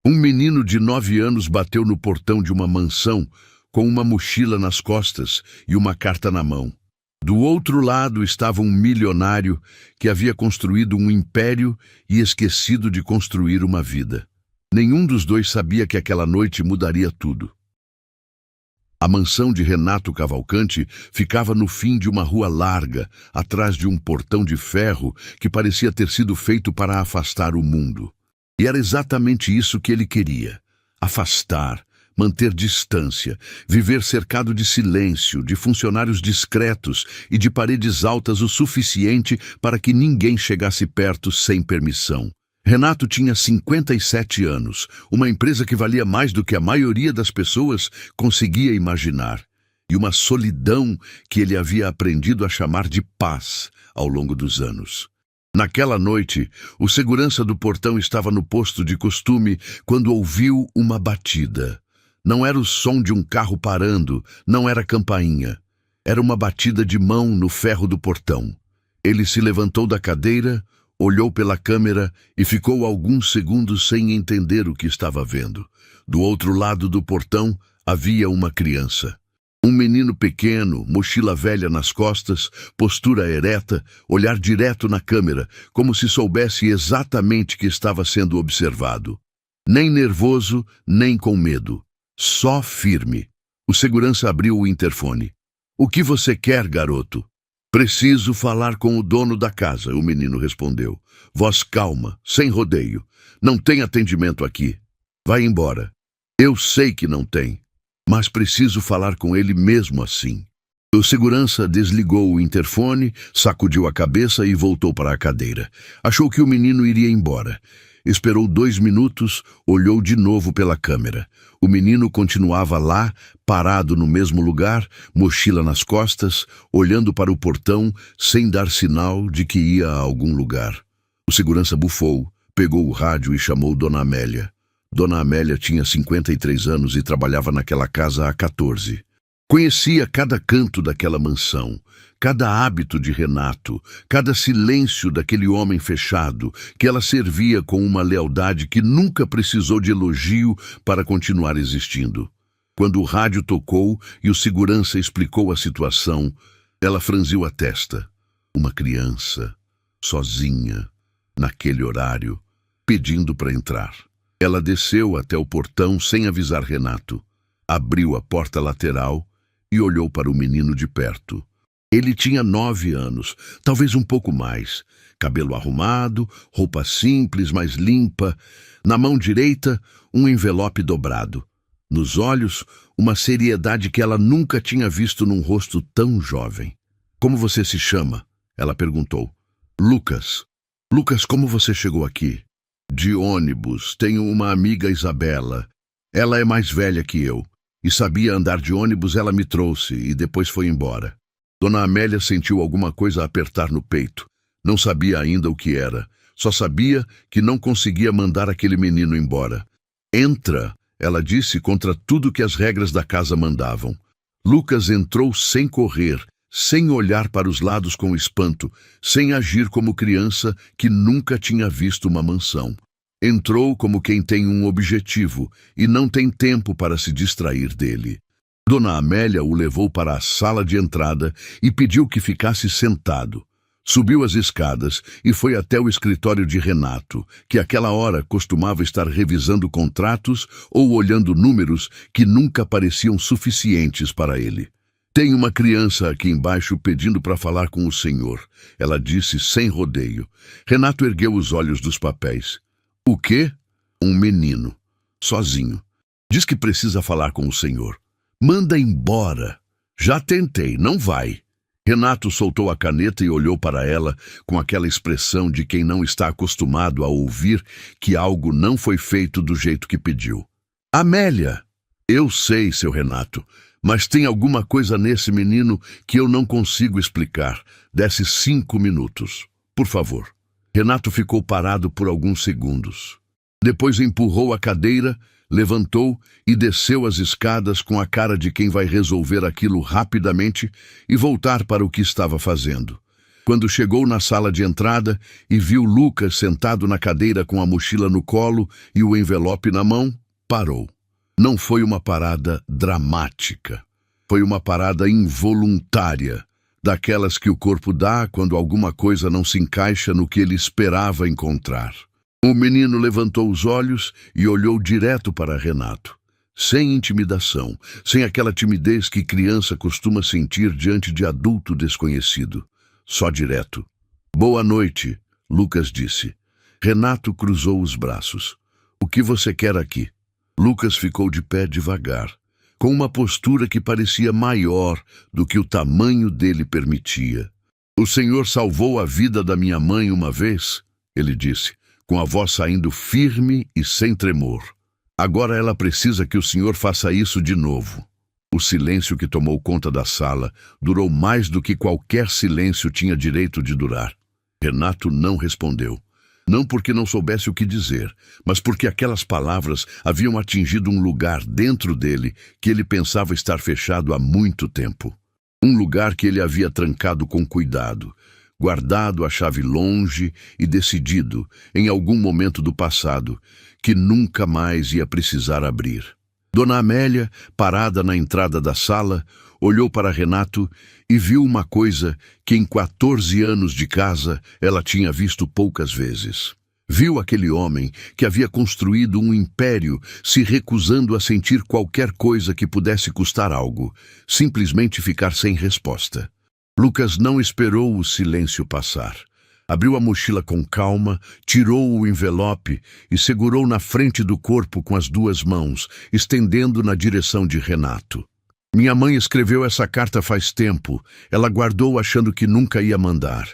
Um menino de 9 anos bateu no portão de uma mansão com uma mochila nas costas e uma carta na mão. Do outro lado estava um milionário que havia construído um império e esquecido de construir uma vida. Nenhum dos dois sabia que aquela noite mudaria tudo. A mansão de Renato Cavalcanti ficava no fim de uma rua larga, atrás de um portão de ferro que parecia ter sido feito para afastar o mundo. E era exatamente isso que ele queria: afastar, manter distância, viver cercado de silêncio, de funcionários discretos e de paredes altas o suficiente para que ninguém chegasse perto sem permissão. Renato tinha 57 anos, uma empresa que valia mais do que a maioria das pessoas conseguia imaginar, e uma solidão que ele havia aprendido a chamar de paz ao longo dos anos. Naquela noite, o segurança do portão estava no posto de costume quando ouviu uma batida. Não era o som de um carro parando, não era campainha. Era uma batida de mão no ferro do portão. Ele se levantou da cadeira, olhou pela câmera e ficou alguns segundos sem entender o que estava vendo. Do outro lado do portão havia uma criança. Um menino pequeno, mochila velha nas costas, postura ereta, olhar direto na câmera, como se soubesse exatamente que estava sendo observado. Nem nervoso, nem com medo. Só firme. O segurança abriu o interfone. "O que você quer, garoto?" "Preciso falar com o dono da casa", o menino respondeu. Voz calma, sem rodeio. "Não tem atendimento aqui. Vai embora." "Eu sei que não tem, mas preciso falar com ele mesmo assim." O segurança desligou o interfone, sacudiu a cabeça e voltou para a cadeira. Achou que o menino iria embora. Esperou 2 minutos, olhou de novo pela câmera. O menino continuava lá, parado no mesmo lugar, mochila nas costas, olhando para o portão, sem dar sinal de que ia a algum lugar. O segurança bufou, pegou o rádio e chamou Dona Amélia. Dona Amélia tinha 53 anos e trabalhava naquela casa há 14. Conhecia cada canto daquela mansão, cada hábito de Renato, cada silêncio daquele homem fechado, que ela servia com uma lealdade que nunca precisou de elogio para continuar existindo. Quando o rádio tocou e o segurança explicou a situação, ela franziu a testa. Uma criança, sozinha, naquele horário, pedindo para entrar. Ela desceu até o portão sem avisar Renato, abriu a porta lateral e olhou para o menino de perto. Ele tinha 9 anos, talvez um pouco mais. Cabelo arrumado, roupa simples, mas limpa. Na mão direita, um envelope dobrado. Nos olhos, uma seriedade que ela nunca tinha visto num rosto tão jovem. "Como você se chama?" ela perguntou. "Lucas." "Lucas, como você chegou aqui?" "De ônibus. Tenho uma amiga, Isabela. Ela é mais velha que eu. E sabia andar de ônibus, ela me trouxe e depois foi embora." Dona Amélia sentiu alguma coisa apertar no peito. Não sabia ainda o que era. Só sabia que não conseguia mandar aquele menino embora. "Entra", ela disse contra tudo que as regras da casa mandavam. Lucas entrou sem correr, sem olhar para os lados com espanto, sem agir como criança que nunca tinha visto uma mansão. Entrou como quem tem um objetivo e não tem tempo para se distrair dele. Dona Amélia o levou para a sala de entrada e pediu que ficasse sentado. Subiu as escadas e foi até o escritório de Renato, que àquela hora costumava estar revisando contratos ou olhando números que nunca pareciam suficientes para ele. "Tem uma criança aqui embaixo pedindo para falar com o senhor", ela disse sem rodeio. Renato ergueu os olhos dos papéis. "O quê?" "Um menino. Sozinho. Diz que precisa falar com o senhor." "Manda embora." "Já tentei, não vai." Renato soltou a caneta e olhou para ela com aquela expressão de quem não está acostumado a ouvir que algo não foi feito do jeito que pediu. "Amélia." "Eu sei, seu Renato, mas tem alguma coisa nesse menino que eu não consigo explicar. Desce 5 minutos. Por favor." Renato ficou parado por alguns segundos. Depois empurrou a cadeira, levantou e desceu as escadas com a cara de quem vai resolver aquilo rapidamente e voltar para o que estava fazendo. Quando chegou na sala de entrada e viu Lucas sentado na cadeira com a mochila no colo e o envelope na mão, parou. Não foi uma parada dramática. Foi uma parada involuntária, daquelas que o corpo dá quando alguma coisa não se encaixa no que ele esperava encontrar. O menino levantou os olhos e olhou direto para Renato, sem intimidação, sem aquela timidez que criança costuma sentir diante de adulto desconhecido. Só direto. "Boa noite", Lucas disse. Renato cruzou os braços. "O que você quer aqui?" Lucas ficou de pé devagar, com uma postura que parecia maior do que o tamanho dele permitia. "O senhor salvou a vida da minha mãe uma vez", ele disse, com a voz saindo firme e sem tremor. "Agora ela precisa que o senhor faça isso de novo." O silêncio que tomou conta da sala durou mais do que qualquer silêncio tinha direito de durar. Renato não respondeu. Não porque não soubesse o que dizer, mas porque aquelas palavras haviam atingido um lugar dentro dele que ele pensava estar fechado há muito tempo. Um lugar que ele havia trancado com cuidado, guardado a chave longe e decidido, em algum momento do passado, que nunca mais ia precisar abrir. Dona Amélia, parada na entrada da sala, olhou para Renato e viu uma coisa que em 14 anos de casa ela tinha visto poucas vezes. Viu aquele homem que havia construído um império se recusando a sentir qualquer coisa que pudesse custar algo, simplesmente ficar sem resposta. Lucas não esperou o silêncio passar. Abriu a mochila com calma, tirou o envelope e segurou na frente do corpo com as duas mãos, estendendo na direção de Renato. "Minha mãe escreveu essa carta faz tempo. Ela guardou achando que nunca ia mandar."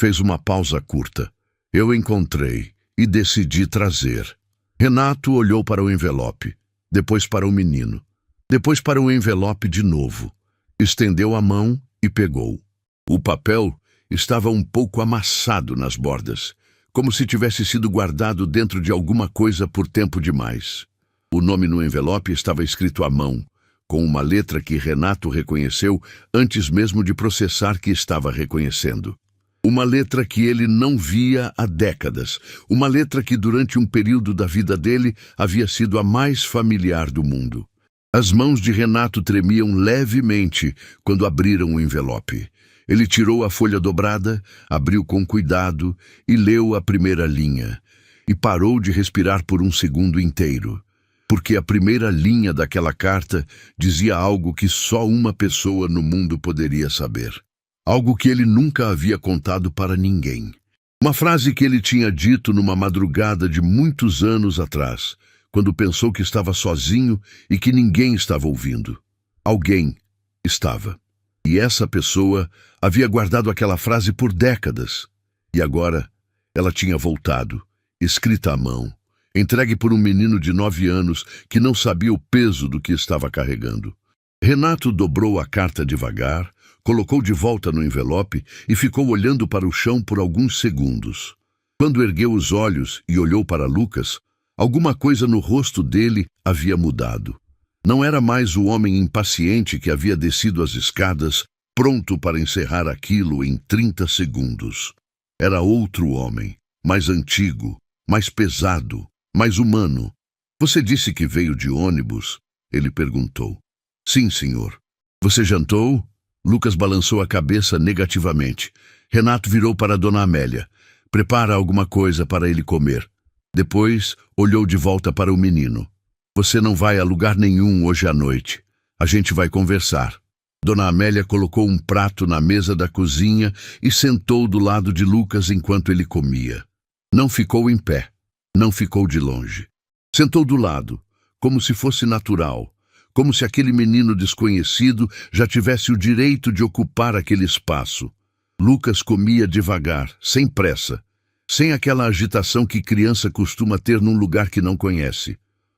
Fez uma pausa curta. "Eu encontrei e decidi trazer." Renato olhou para o envelope, depois para o menino, depois para o envelope de novo. Estendeu a mão e pegou. O papel estava um pouco amassado nas bordas, como se tivesse sido guardado dentro de alguma coisa por tempo demais. O nome no envelope estava escrito à mão, com uma letra que Renato reconheceu antes mesmo de processar que estava reconhecendo. Uma letra que ele não via há décadas, uma letra que durante um período da vida dele havia sido a mais familiar do mundo. As mãos de Renato tremiam levemente quando abriram o envelope. Ele tirou a folha dobrada, abriu com cuidado e leu a primeira linha. E parou de respirar por um segundo inteiro, porque a primeira linha daquela carta dizia algo que só uma pessoa no mundo poderia saber. Algo que ele nunca havia contado para ninguém. Uma frase que ele tinha dito numa madrugada de muitos anos atrás, quando pensou que estava sozinho e que ninguém estava ouvindo. Alguém estava. E essa pessoa havia guardado aquela frase por décadas. E agora ela tinha voltado, escrita à mão, entregue por um menino de 9 anos que não sabia o peso do que estava carregando. Renato dobrou a carta devagar, colocou de volta no envelope e ficou olhando para o chão por alguns segundos. Quando ergueu os olhos e olhou para Lucas, alguma coisa no rosto dele havia mudado. Não era mais o homem impaciente que havia descido as escadas, pronto para encerrar aquilo em 30 segundos. Era outro homem, mais antigo, mais pesado, mais humano. "Você disse que veio de ônibus?" ele perguntou. "Sim, senhor." "Você jantou?" Lucas balançou a cabeça negativamente. Renato virou para Dona Amélia. "Prepara alguma coisa para ele comer." Depois olhou de volta para o menino. "Você não vai a lugar nenhum hoje à noite. A gente vai conversar." Dona Amélia colocou um prato na mesa da cozinha e sentou do lado de Lucas enquanto ele comia. Não ficou em pé, não ficou de longe. Sentou do lado, como se fosse natural, como se aquele menino desconhecido já tivesse o direito de ocupar aquele espaço. Lucas comia devagar, sem pressa, sem aquela agitação que criança costuma ter num lugar que não conhece.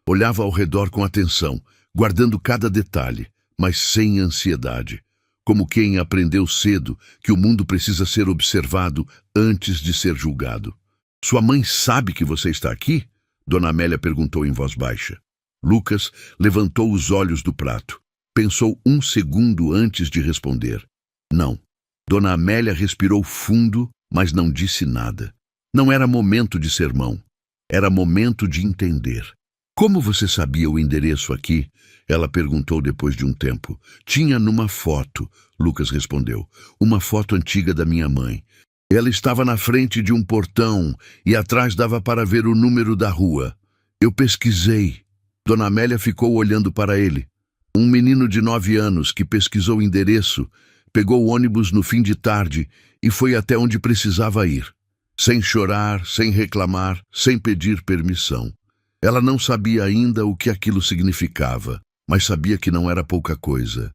Olhava ao redor com atenção, guardando cada detalhe, mas sem ansiedade, como quem aprendeu cedo que o mundo precisa ser observado antes de ser julgado. "Sua mãe sabe que você está aqui?" Dona Amélia perguntou em voz baixa. Lucas levantou os olhos do prato. Pensou um segundo antes de responder. "Não." Dona Amélia respirou fundo, mas não disse nada. Não era momento de sermão. Era momento de entender. Como você sabia o endereço aqui? Ela perguntou depois de um tempo. Tinha numa foto, Lucas respondeu. Uma foto antiga da minha mãe. Ela estava na frente de um portão e atrás dava para ver o número da rua. Eu pesquisei. Dona Amélia ficou olhando para ele. Um menino de 9 anos que pesquisou o endereço, pegou o ônibus no fim de tarde e foi até onde precisava ir. Sem chorar, sem reclamar, sem pedir permissão. Ela não sabia ainda o que aquilo significava, mas sabia que não era pouca coisa.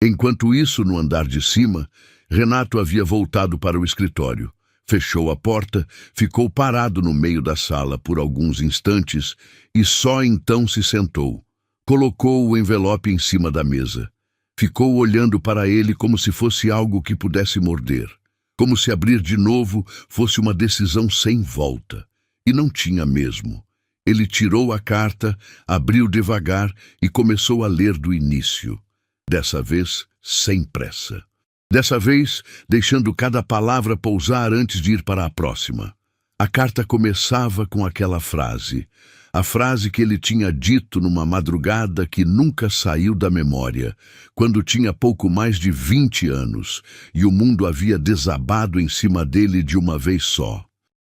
Enquanto isso, no andar de cima, Renato havia voltado para o escritório. Fechou a porta, ficou parado no meio da sala por alguns instantes e só então se sentou. Colocou o envelope em cima da mesa. Ficou olhando para ele como se fosse algo que pudesse morder. Como se abrir de novo fosse uma decisão sem volta. E não tinha mesmo. Ele tirou a carta, abriu devagar e começou a ler do início. Dessa vez, sem pressa. Dessa vez, deixando cada palavra pousar antes de ir para a próxima. A carta começava com aquela frase. A frase que ele tinha dito numa madrugada que nunca saiu da memória, quando tinha pouco mais de 20 anos, e o mundo havia desabado em cima dele de uma vez só.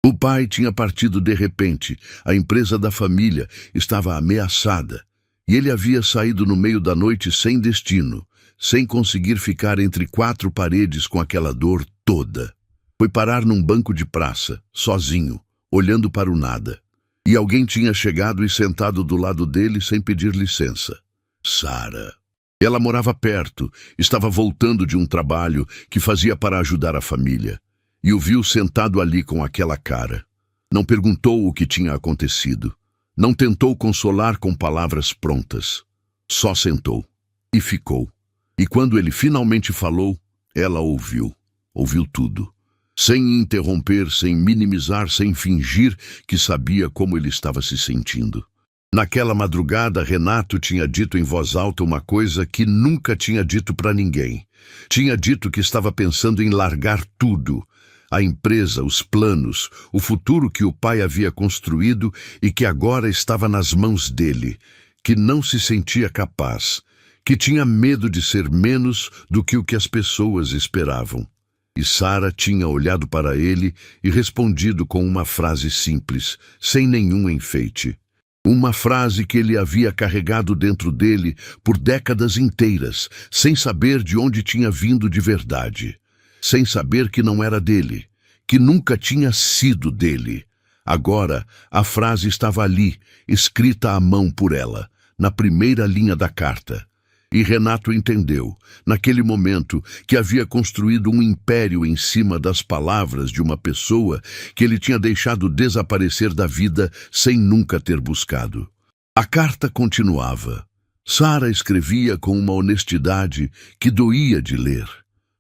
O pai tinha partido de repente, a empresa da família estava ameaçada, e ele havia saído no meio da noite sem destino, sem conseguir ficar entre 4 paredes com aquela dor toda. Foi parar num banco de praça, sozinho, olhando para o nada. E alguém tinha chegado e sentado do lado dele sem pedir licença. Sara. Ela morava perto, estava voltando de um trabalho que fazia para ajudar a família. E o viu sentado ali com aquela cara. Não perguntou o que tinha acontecido. Não tentou consolar com palavras prontas. Só sentou. E ficou. E quando ele finalmente falou, ela ouviu. Ouviu tudo. Sem interromper, sem minimizar, sem fingir que sabia como ele estava se sentindo. Naquela madrugada, Renato tinha dito em voz alta uma coisa que nunca tinha dito para ninguém. Tinha dito que estava pensando em largar tudo. A empresa, os planos, o futuro que o pai havia construído e que agora estava nas mãos dele. Que não se sentia capaz. Que tinha medo de ser menos do que o que as pessoas esperavam. E Sara tinha olhado para ele e respondido com uma frase simples, sem nenhum enfeite. Uma frase que ele havia carregado dentro dele por décadas inteiras, sem saber de onde tinha vindo de verdade. Sem saber que não era dele, que nunca tinha sido dele. Agora, a frase estava ali, escrita à mão por ela, na primeira linha da carta. E Renato entendeu, naquele momento, que havia construído um império em cima das palavras de uma pessoa que ele tinha deixado desaparecer da vida sem nunca ter buscado. A carta continuava. Sara escrevia com uma honestidade que doía de ler.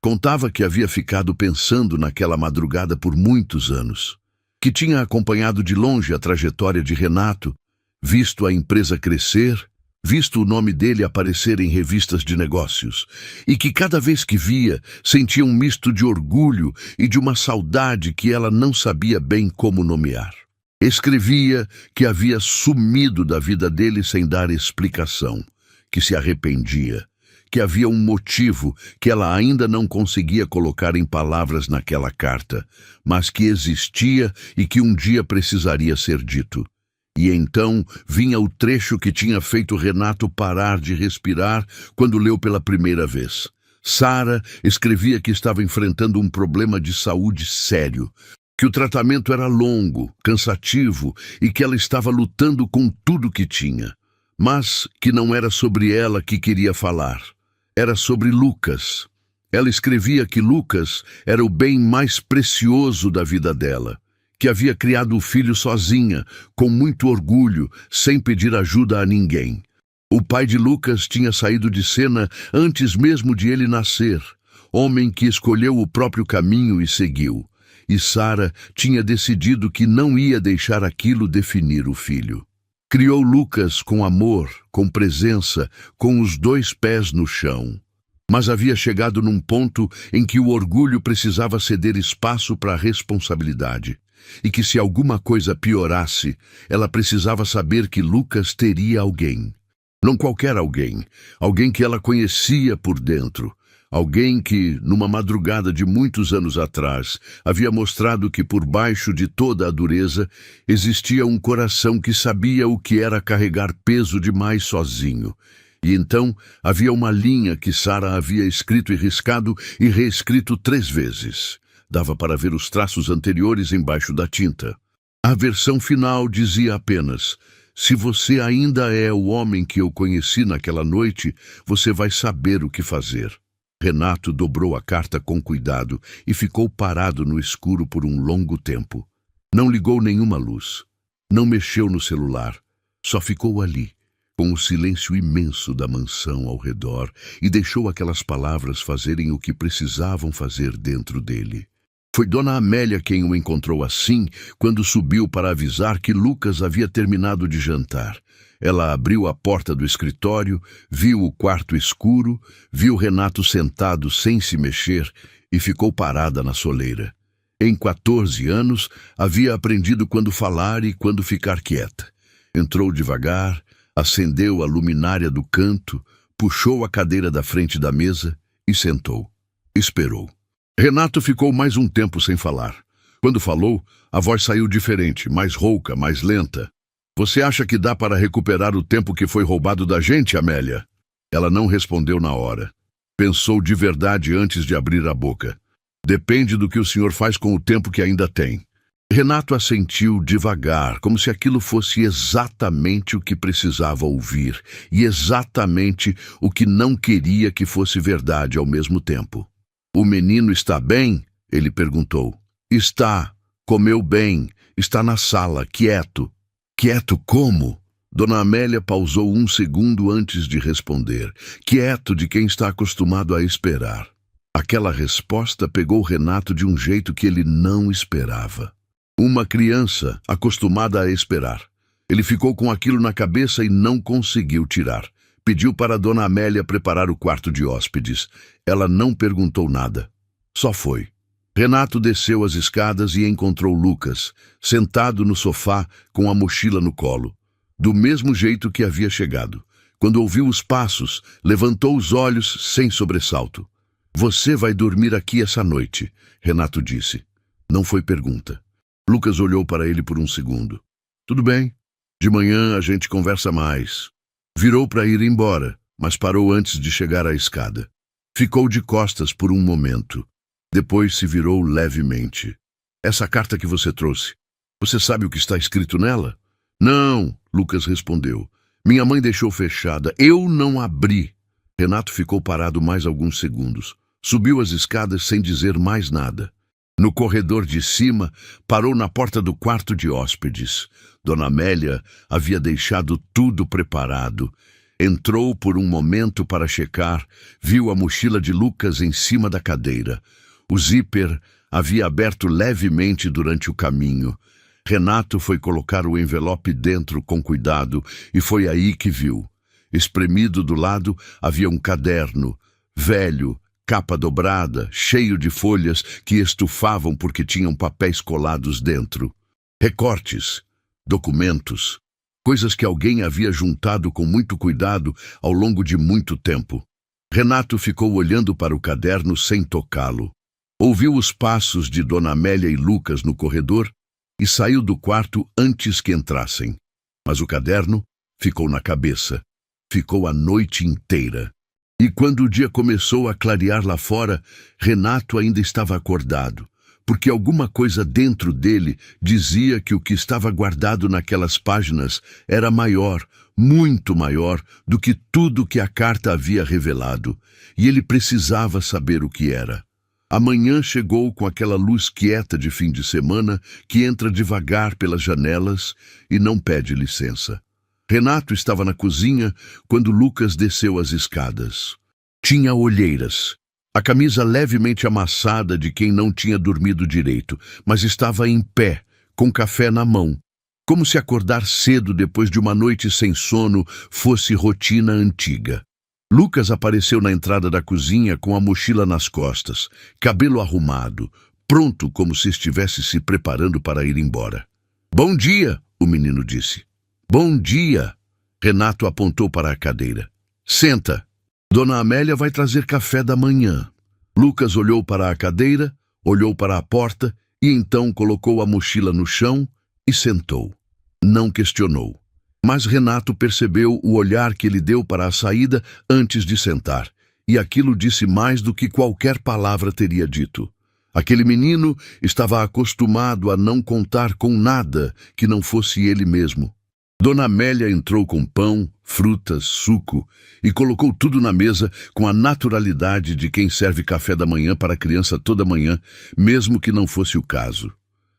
Contava que havia ficado pensando naquela madrugada por muitos anos, que tinha acompanhado de longe a trajetória de Renato, visto a empresa crescer, visto o nome dele aparecer em revistas de negócios, e que cada vez que via, sentia um misto de orgulho e de uma saudade que ela não sabia bem como nomear. Escrevia que havia sumido da vida dele sem dar explicação, que se arrependia, que havia um motivo que ela ainda não conseguia colocar em palavras naquela carta, mas que existia e que um dia precisaria ser dito. E então vinha o trecho que tinha feito Renato parar de respirar quando leu pela primeira vez. Sara escrevia que estava enfrentando um problema de saúde sério, que o tratamento era longo, cansativo e que ela estava lutando com tudo que tinha. Mas que não era sobre ela que queria falar. Era sobre Lucas. Ela escrevia que Lucas era o bem mais precioso da vida dela, que havia criado o filho sozinha, com muito orgulho, sem pedir ajuda a ninguém. O pai de Lucas tinha saído de cena antes mesmo de ele nascer, homem que escolheu o próprio caminho e seguiu. E Sara tinha decidido que não ia deixar aquilo definir o filho. Criou Lucas com amor, com presença, com os 2 pés no chão. mas havia chegado num ponto em que o orgulho precisava ceder espaço para a responsabilidade, e que se alguma coisa piorasse, ela precisava saber que Lucas teria alguém. Não qualquer alguém, alguém que ela conhecia por dentro, alguém que, numa madrugada de muitos anos atrás, havia mostrado que por baixo de toda a dureza existia um coração que sabia o que era carregar peso demais sozinho. E então havia uma linha que Sara havia escrito e riscado e reescrito 3 vezes. Dava para ver os traços anteriores embaixo da tinta. A versão final dizia apenas: se você ainda é o homem que eu conheci naquela noite, você vai saber o que fazer. Renato dobrou a carta com cuidado e ficou parado no escuro por um longo tempo. Não ligou nenhuma luz. Não mexeu no celular. Só ficou ali, com o silêncio imenso da mansão ao redor, e deixou aquelas palavras fazerem o que precisavam fazer dentro dele. Foi Dona Amélia quem o encontrou assim, quando subiu para avisar que Lucas havia terminado de jantar. Ela abriu a porta do escritório, viu o quarto escuro, viu Renato sentado sem se mexer e ficou parada na soleira. Em 14 anos, havia aprendido quando falar e quando ficar quieta. Entrou devagar, acendeu a luminária do canto, puxou a cadeira da frente da mesa e sentou. Esperou. Renato ficou mais um tempo sem falar. Quando falou, a voz saiu diferente, mais rouca, mais lenta. Você acha que dá para recuperar o tempo que foi roubado da gente, Amélia? Ela não respondeu na hora. Pensou de verdade antes de abrir a boca. Depende do que o senhor faz com o tempo que ainda tem. Renato assentiu devagar, como se aquilo fosse exatamente o que precisava ouvir e exatamente o que não queria que fosse verdade ao mesmo tempo. O menino está bem? Ele perguntou. Está. Comeu bem. Está na sala, quieto. Quieto como? Dona Amélia pausou um segundo antes de responder. Quieto de quem está acostumado a esperar. Aquela resposta pegou Renato de um jeito que ele não esperava. Uma criança acostumada a esperar. Ele ficou com aquilo na cabeça e não conseguiu tirar. Pediu para Dona Amélia preparar o quarto de hóspedes. Ela não perguntou nada. Só foi. Renato desceu as escadas e encontrou Lucas, sentado no sofá com a mochila no colo, do mesmo jeito que havia chegado. Quando ouviu os passos, levantou os olhos sem sobressalto. Você vai dormir aqui essa noite, Renato disse. Não foi pergunta. Lucas olhou para ele por um segundo. Tudo bem. De manhã a gente conversa mais. Virou para ir embora, mas parou antes de chegar à escada. Ficou de costas por um momento. Depois se virou levemente. Essa carta que você trouxe, você sabe o que está escrito nela? Não, Lucas respondeu. Minha mãe deixou fechada. Eu não abri. Renato ficou parado mais alguns segundos. Subiu as escadas sem dizer mais nada. No corredor de cima, parou na porta do quarto de hóspedes. Dona Amélia havia deixado tudo preparado. Entrou por um momento para checar, viu a mochila de Lucas em cima da cadeira. O zíper havia aberto levemente durante o caminho. Renato foi colocar o envelope dentro com cuidado e foi aí que viu. Espremido do lado havia um caderno, velho, capa dobrada, cheio de folhas que estufavam porque tinham papéis colados dentro. Recortes, documentos, coisas que alguém havia juntado com muito cuidado ao longo de muito tempo. Renato ficou olhando para o caderno sem tocá-lo. Ouviu os passos de Dona Amélia e Lucas no corredor e saiu do quarto antes que entrassem. Mas o caderno ficou na cabeça. Ficou a noite inteira. E quando o dia começou a clarear lá fora, Renato ainda estava acordado, porque alguma coisa dentro dele dizia que o que estava guardado naquelas páginas era maior, muito maior, do que tudo que a carta havia revelado, e ele precisava saber o que era. A manhã chegou com aquela luz quieta de fim de semana que entra devagar pelas janelas e não pede licença. Renato estava na cozinha quando Lucas desceu as escadas. Tinha olheiras, a camisa levemente amassada de quem não tinha dormido direito, mas estava em pé, com café na mão, como se acordar cedo depois de uma noite sem sono fosse rotina antiga. Lucas apareceu na entrada da cozinha com a mochila nas costas, cabelo arrumado, pronto como se estivesse se preparando para ir embora. "Bom dia", o menino disse. "Bom dia." Renato apontou para a cadeira. "Senta. Dona Amélia vai trazer café da manhã." Lucas olhou para a cadeira, olhou para a porta e então colocou a mochila no chão e sentou. Não questionou. Mas Renato percebeu o olhar que ele deu para a saída antes de sentar, e aquilo disse mais do que qualquer palavra teria dito. Aquele menino estava acostumado a não contar com nada que não fosse ele mesmo. Dona Amélia entrou com pão, frutas, suco e colocou tudo na mesa com a naturalidade de quem serve café da manhã para a criança toda manhã, mesmo que não fosse o caso.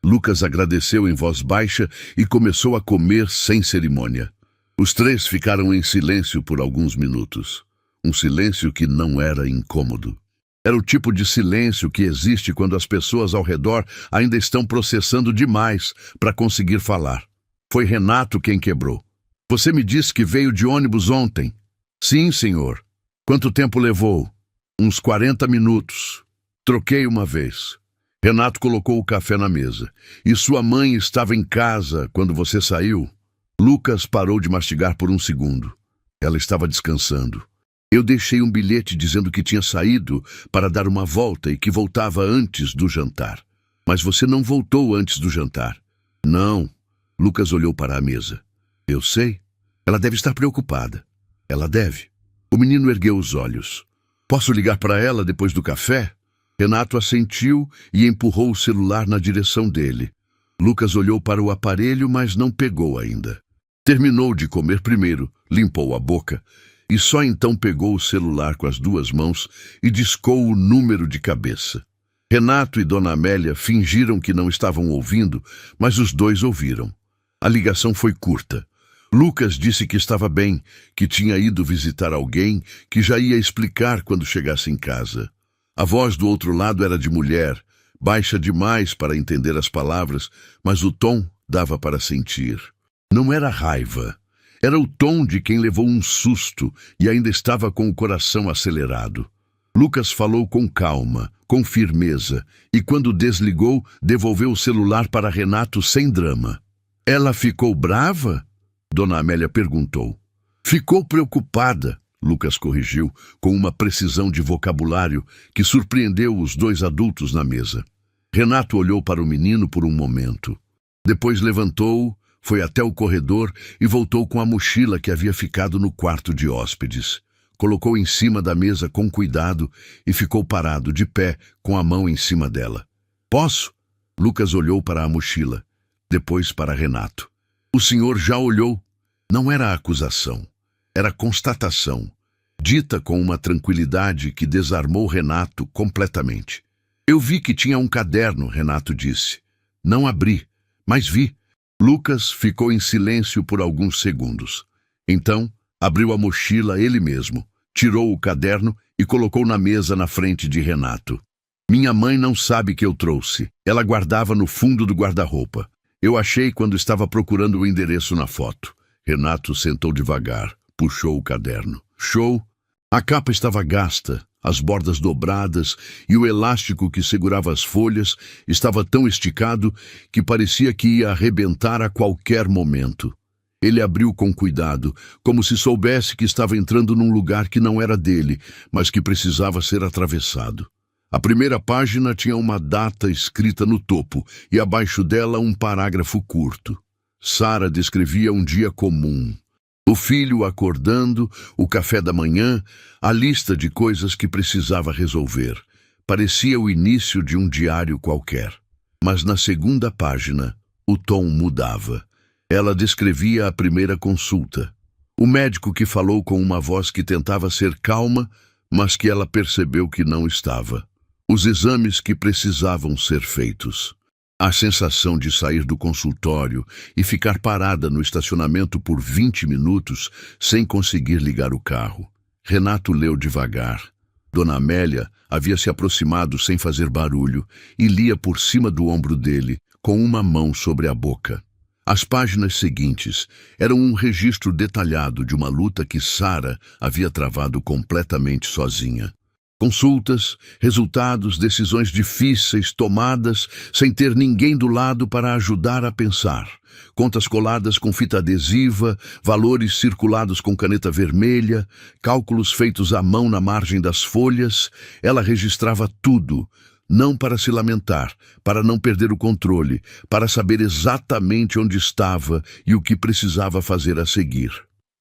Lucas agradeceu em voz baixa e começou a comer sem cerimônia. Os três ficaram em silêncio por alguns minutos. Um silêncio que não era incômodo. Era o tipo de silêncio que existe quando as pessoas ao redor ainda estão processando demais para conseguir falar. Foi Renato quem quebrou. "Você me disse que veio de ônibus ontem." "Sim, senhor." "Quanto tempo levou?" "Uns 40 minutos. Troquei uma vez." Renato colocou o café na mesa. "E sua mãe estava em casa quando você saiu?" Lucas parou de mastigar por um segundo. "Ela estava descansando. Eu deixei um bilhete dizendo que tinha saído para dar uma volta e que voltava antes do jantar." "Mas você não voltou antes do jantar." "Não." Lucas olhou para a mesa. "Eu sei. Ela deve estar preocupada." "Ela deve." O menino ergueu os olhos. "Posso ligar para ela depois do café?" Renato assentiu e empurrou o celular na direção dele. Lucas olhou para o aparelho, mas não pegou ainda. Terminou de comer primeiro, limpou a boca e só então pegou o celular com as duas mãos e discou o número de cabeça. Renato e Dona Amélia fingiram que não estavam ouvindo, mas os dois ouviram. A ligação foi curta. Lucas disse que estava bem, que tinha ido visitar alguém, que já ia explicar quando chegasse em casa. A voz do outro lado era de mulher, baixa demais para entender as palavras, mas o tom dava para sentir. Não era raiva. Era o tom de quem levou um susto e ainda estava com o coração acelerado. Lucas falou com calma, com firmeza, e quando desligou, devolveu o celular para Renato sem drama. "Ela ficou brava?" Dona Amélia perguntou. "Ficou preocupada", Lucas corrigiu, com uma precisão de vocabulário que surpreendeu os dois adultos na mesa. Renato olhou para o menino por um momento. Depois levantou-o, foi até o corredor e voltou com a mochila que havia ficado no quarto de hóspedes. Colocou em cima da mesa com cuidado e ficou parado, de pé, com a mão em cima dela. "Posso?" Lucas olhou para a mochila, depois para Renato. "O senhor já olhou." Não era acusação. Era constatação, dita com uma tranquilidade que desarmou Renato completamente. "Eu vi que tinha um caderno", Renato disse. "Não abri, mas vi." Lucas ficou em silêncio por alguns segundos. Então, abriu a mochila ele mesmo, tirou o caderno e colocou na mesa na frente de Renato. "Minha mãe não sabe que eu trouxe. Ela guardava no fundo do guarda-roupa. Eu achei quando estava procurando o endereço na foto." Renato sentou devagar. Puxou o caderno. Show! A capa estava gasta, as bordas dobradas e o elástico que segurava as folhas estava tão esticado que parecia que ia arrebentar a qualquer momento. Ele abriu com cuidado, como se soubesse que estava entrando num lugar que não era dele, mas que precisava ser atravessado. A primeira página tinha uma data escrita no topo e abaixo dela um parágrafo curto. Sara descrevia um dia comum. O filho acordando, o café da manhã, a lista de coisas que precisava resolver. Parecia o início de um diário qualquer. Mas na segunda página, o tom mudava. Ela descrevia a primeira consulta. O médico que falou com uma voz que tentava ser calma, mas que ela percebeu que não estava. Os exames que precisavam ser feitos. A sensação de sair do consultório e ficar parada no estacionamento por 20 minutos sem conseguir ligar o carro. Renato leu devagar. Dona Amélia havia se aproximado sem fazer barulho e lia por cima do ombro dele, com uma mão sobre a boca. As páginas seguintes eram um registro detalhado de uma luta que Sara havia travado completamente sozinha. Consultas, resultados, decisões difíceis tomadas sem ter ninguém do lado para ajudar a pensar. Contas coladas com fita adesiva, valores circulados com caneta vermelha, cálculos feitos à mão na margem das folhas. Ela registrava tudo, não para se lamentar, para não perder o controle, para saber exatamente onde estava e o que precisava fazer a seguir.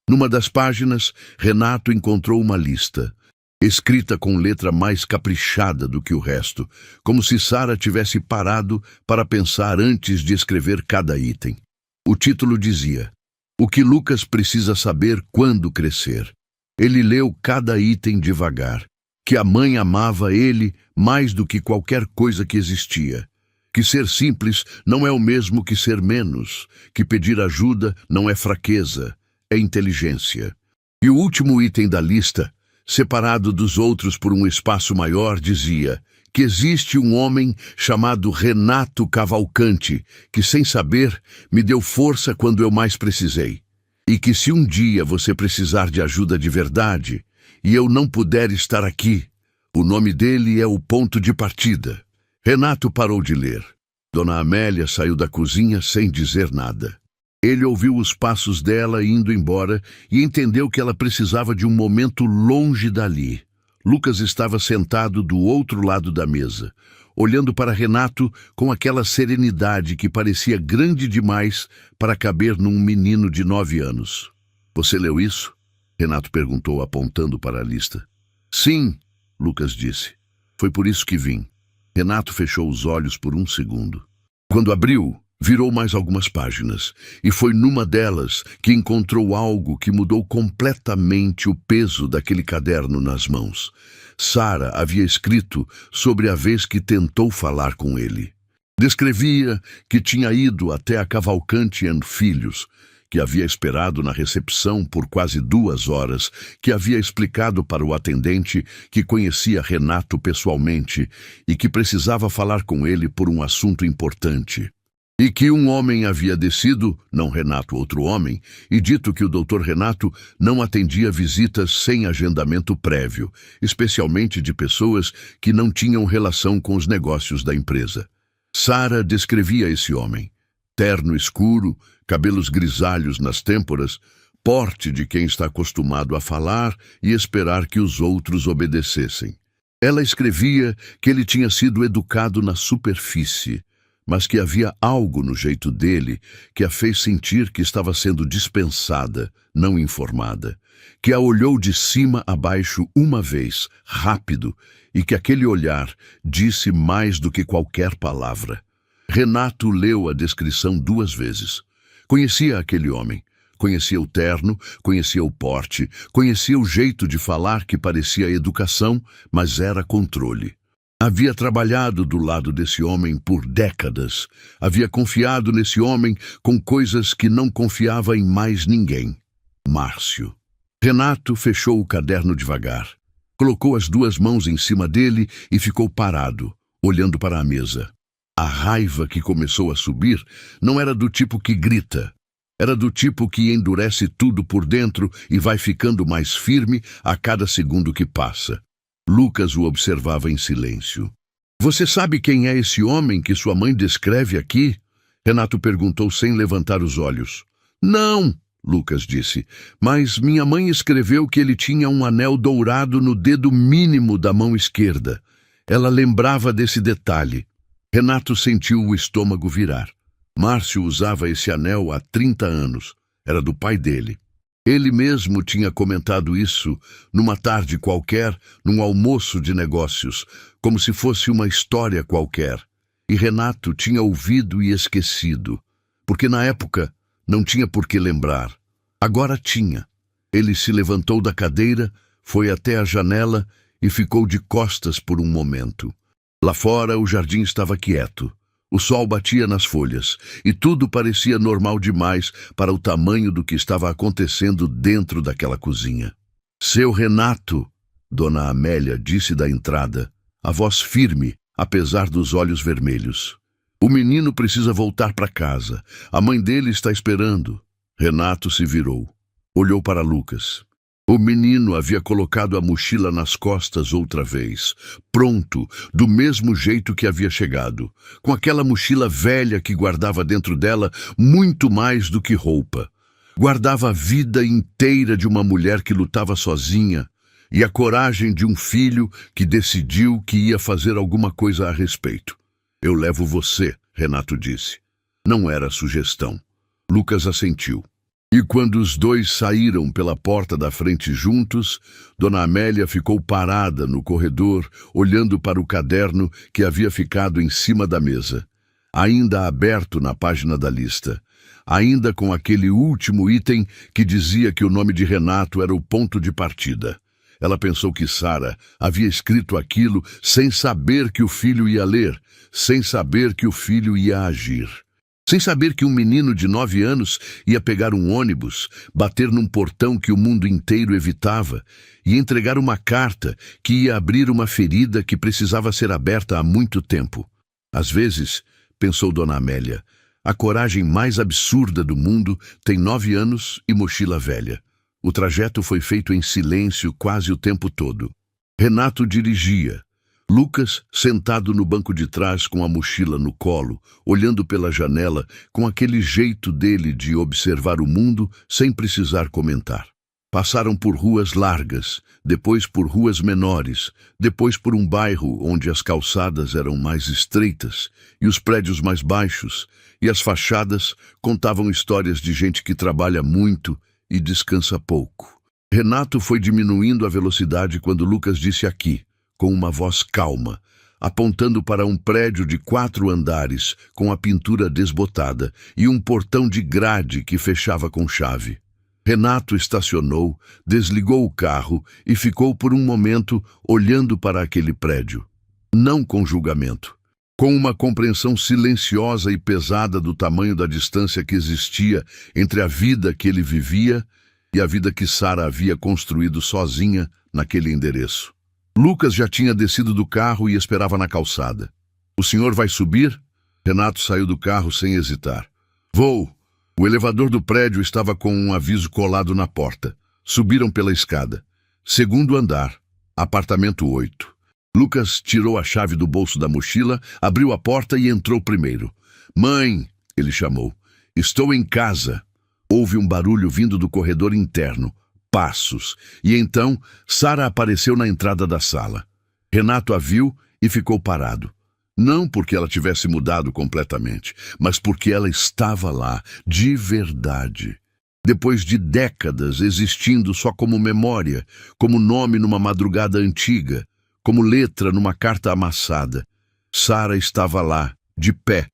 Numa das páginas, Renato encontrou uma lista, escrita com letra mais caprichada do que o resto, como se Sara tivesse parado para pensar antes de escrever cada item. O título dizia: O que Lucas precisa saber quando crescer. Ele leu cada item devagar. Que a mãe amava ele mais do que qualquer coisa que existia. Que ser simples não é o mesmo que ser menos. Que pedir ajuda não é fraqueza, é inteligência. E o último item da lista, separado dos outros por um espaço maior, dizia que existe um homem chamado Renato Cavalcante, que sem saber me deu força quando eu mais precisei. E que se um dia você precisar de ajuda de verdade, e eu não puder estar aqui, o nome dele é o ponto de partida. Renato parou de ler. Dona Amélia saiu da cozinha sem dizer nada. Ele ouviu os passos dela indo embora e entendeu que ela precisava de um momento longe dali. Lucas estava sentado do outro lado da mesa, olhando para Renato com aquela serenidade que parecia grande demais para caber num menino de 9 anos. Você leu isso? Renato perguntou, apontando para a lista. Sim, Lucas disse. Foi por isso que vim. Renato fechou os olhos por um segundo. Quando abriu, virou mais algumas páginas, e foi numa delas que encontrou algo que mudou completamente o peso daquele caderno nas mãos. Sara havia escrito sobre a vez que tentou falar com ele. Descrevia que tinha ido até a Cavalcante & Filhos, que havia esperado na recepção por quase 2 horas, que havia explicado para o atendente que conhecia Renato pessoalmente e que precisava falar com ele por um assunto importante. E que um homem havia descido, não Renato, outro homem, e dito que o Dr. Renato não atendia visitas sem agendamento prévio, especialmente de pessoas que não tinham relação com os negócios da empresa. Sara descrevia esse homem. Terno escuro, cabelos grisalhos nas têmporas, porte de quem está acostumado a falar e esperar que os outros obedecessem. Ela escrevia que ele tinha sido educado na superfície, mas que havia algo no jeito dele que a fez sentir que estava sendo dispensada, não informada, que a olhou de cima a baixo uma vez, rápido, e que aquele olhar disse mais do que qualquer palavra. Renato leu a descrição 2 vezes. Conhecia aquele homem, conhecia o terno, conhecia o porte, conhecia o jeito de falar que parecia educação, mas era controle. Havia trabalhado do lado desse homem por décadas. Havia confiado nesse homem com coisas que não confiava em mais ninguém. Márcio. Renato fechou o caderno devagar. Colocou as 2 mãos em cima dele e ficou parado, olhando para a mesa. A raiva que começou a subir não era do tipo que grita. Era do tipo que endurece tudo por dentro e vai ficando mais firme a cada segundo que passa. Lucas o observava em silêncio. Você sabe quem é esse homem que sua mãe descreve aqui? Renato perguntou sem levantar os olhos. Não, Lucas disse, mas minha mãe escreveu que ele tinha um anel dourado no dedo mínimo da mão esquerda. Ela lembrava desse detalhe. Renato sentiu o estômago virar. Márcio usava esse anel há 30 anos. Era do pai dele. Ele mesmo tinha comentado isso numa tarde qualquer, num almoço de negócios, como se fosse uma história qualquer. E Renato tinha ouvido e esquecido, porque na época não tinha por que lembrar. Agora tinha. Ele se levantou da cadeira, foi até a janela e ficou de costas por um momento. Lá fora o jardim estava quieto. O sol batia nas folhas, e tudo parecia normal demais para o tamanho do que estava acontecendo dentro daquela cozinha. Seu Renato, Dona Amélia disse da entrada, a voz firme, apesar dos olhos vermelhos. O menino precisa voltar para casa. A mãe dele está esperando. Renato se virou. Olhou para Lucas. O menino havia colocado a mochila nas costas outra vez, pronto, do mesmo jeito que havia chegado, com aquela mochila velha que guardava dentro dela muito mais do que roupa. Guardava a vida inteira de uma mulher que lutava sozinha e a coragem de um filho que decidiu que ia fazer alguma coisa a respeito. Eu levo você, Renato disse. Não era sugestão. Lucas assentiu. E quando os dois saíram pela porta da frente juntos, Dona Amélia ficou parada no corredor, olhando para o caderno que havia ficado em cima da mesa, ainda aberto na página da lista, ainda com aquele último item que dizia que o nome de Renato era o ponto de partida. Ela pensou que Sara havia escrito aquilo sem saber que o filho ia ler, sem saber que o filho ia agir. Sem saber que um menino de 9 anos ia pegar um ônibus, bater num portão que o mundo inteiro evitava e entregar uma carta que ia abrir uma ferida que precisava ser aberta há muito tempo. Às vezes, pensou Dona Amélia, a coragem mais absurda do mundo tem 9 anos e mochila velha. O trajeto foi feito em silêncio quase o tempo todo. Renato dirigia. Lucas, sentado no banco de trás com a mochila no colo, olhando pela janela com aquele jeito dele de observar o mundo sem precisar comentar. Passaram por ruas largas, depois por ruas menores, depois por um bairro onde as calçadas eram mais estreitas e os prédios mais baixos, e as fachadas contavam histórias de gente que trabalha muito e descansa pouco. Renato foi diminuindo a velocidade quando Lucas disse aqui, com uma voz calma, apontando para um prédio de 4 andares, com a pintura desbotada e um portão de grade que fechava com chave. Renato estacionou, desligou o carro e ficou por um momento olhando para aquele prédio. Não com julgamento, com uma compreensão silenciosa e pesada do tamanho da distância que existia entre a vida que ele vivia e a vida que Sara havia construído sozinha naquele endereço. Lucas já tinha descido do carro e esperava na calçada. "O senhor vai subir?" Renato saiu do carro sem hesitar. "Vou." O elevador do prédio estava com um aviso colado na porta. Subiram pela escada. 2º andar, apartamento 8. Lucas tirou a chave do bolso da mochila, abriu a porta e entrou primeiro. "Mãe!" ele chamou. "Estou em casa." Houve um barulho vindo do corredor interno. Passos. E então, Sara apareceu na entrada da sala. Renato a viu e ficou parado. Não porque ela tivesse mudado completamente, mas porque ela estava lá, de verdade. Depois de décadas existindo só como memória, como nome numa madrugada antiga, como letra numa carta amassada, Sara estava lá, de pé,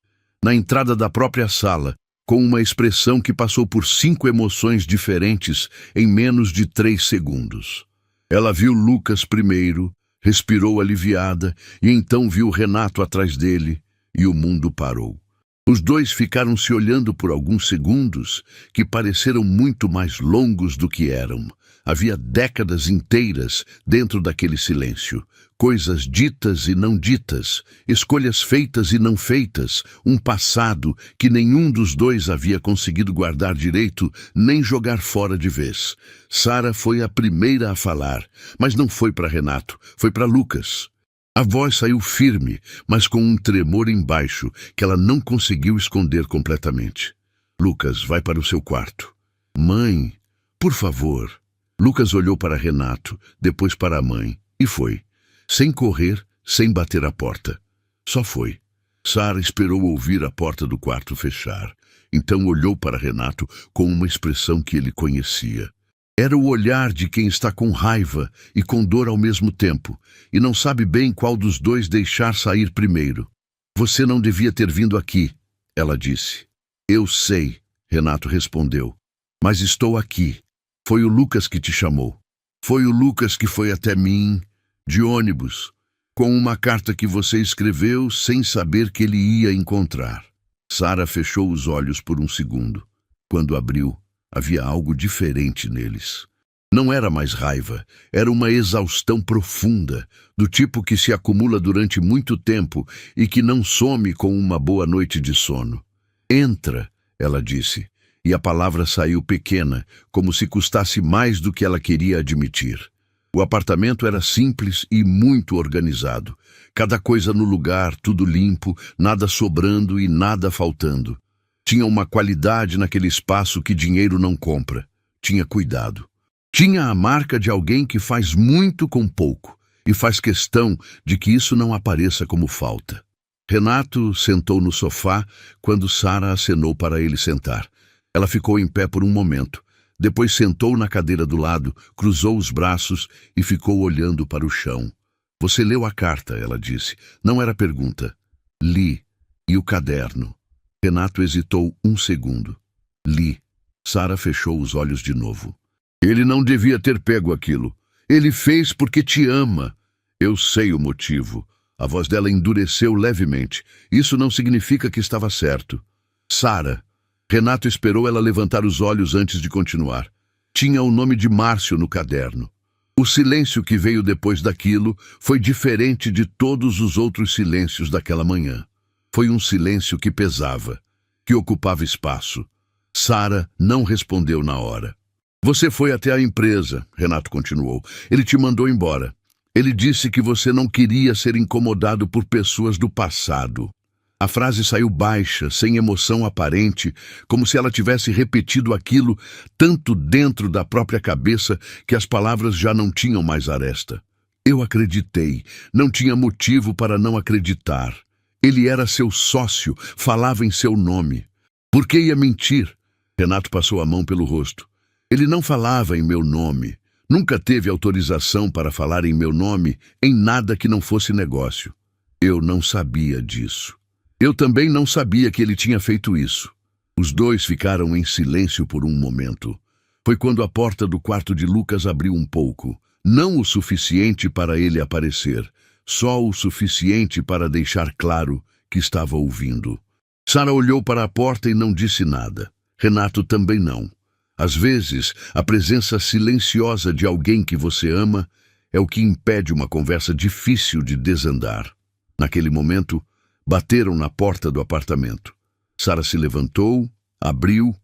na entrada da própria sala, com uma expressão que passou por 5 emoções diferentes em menos de 3 segundos. Ela viu Lucas primeiro, respirou aliviada, e então viu Renato atrás dele, e o mundo parou. Os dois ficaram se olhando por alguns segundos, que pareceram muito mais longos do que eram. Havia décadas inteiras dentro daquele silêncio. Coisas ditas e não ditas, escolhas feitas e não feitas, um passado que nenhum dos dois havia conseguido guardar direito nem jogar fora de vez. Sara foi a primeira a falar, mas não foi para Renato, foi para Lucas. A voz saiu firme, mas com um tremor embaixo que ela não conseguiu esconder completamente. "Lucas, vai para o seu quarto." "Mãe, por favor." Lucas olhou para Renato, depois para a mãe, e foi. Sem correr, sem bater a porta. Só foi. Sara esperou ouvir a porta do quarto fechar. Então olhou para Renato com uma expressão que ele conhecia. Era o olhar de quem está com raiva e com dor ao mesmo tempo, e não sabe bem qual dos dois deixar sair primeiro. "Você não devia ter vindo aqui," ela disse. "Eu sei," Renato respondeu. "Mas estou aqui. Foi o Lucas que te chamou. Foi o Lucas que foi até mim, de ônibus, com uma carta que você escreveu sem saber que ele ia encontrar." Sara fechou os olhos por um segundo. Quando abriu, havia algo diferente neles. Não era mais raiva, era uma exaustão profunda, do tipo que se acumula durante muito tempo e que não some com uma boa noite de sono. Entra, ela disse, e a palavra saiu pequena, como se custasse mais do que ela queria admitir. O apartamento era simples e muito organizado. Cada coisa no lugar, tudo limpo, nada sobrando e nada faltando. Tinha uma qualidade naquele espaço que dinheiro não compra. Tinha cuidado. Tinha a marca de alguém que faz muito com pouco e faz questão de que isso não apareça como falta. Renato sentou no sofá quando Sara acenou para ele sentar. Ela ficou em pé por um momento. Depois sentou na cadeira do lado, cruzou os braços e ficou olhando para o chão. Você leu a carta, ela disse. Não era pergunta. Li. E o caderno? Renato hesitou um segundo. Li. Sara fechou os olhos de novo. Ele não devia ter pego aquilo. Ele fez porque te ama. Eu sei o motivo. A voz dela endureceu levemente. Isso não significa que estava certo. Sara. Renato esperou ela levantar os olhos antes de continuar. Tinha o nome de Márcio no caderno. O silêncio que veio depois daquilo foi diferente de todos os outros silêncios daquela manhã. Foi um silêncio que pesava, que ocupava espaço. Sara não respondeu na hora. Você foi até a empresa, Renato continuou. Ele te mandou embora. Ele disse que você não queria ser incomodado por pessoas do passado. A frase saiu baixa, sem emoção aparente, como se ela tivesse repetido aquilo tanto dentro da própria cabeça que as palavras já não tinham mais aresta. Eu acreditei, não tinha motivo para não acreditar. Ele era seu sócio, falava em seu nome. Por que ia mentir? Renato passou a mão pelo rosto. Ele não falava em meu nome. Nunca teve autorização para falar em meu nome em nada que não fosse negócio. Eu não sabia disso. Eu também não sabia que ele tinha feito isso. Os dois ficaram em silêncio por um momento. Foi quando a porta do quarto de Lucas abriu um pouco. Não o suficiente para ele aparecer, só o suficiente para deixar claro que estava ouvindo. Sara olhou para a porta e não disse nada. Renato também não. Às vezes, a presença silenciosa de alguém que você ama é o que impede uma conversa difícil de desandar. Naquele momento, bateram na porta do apartamento. Sara se levantou, abriu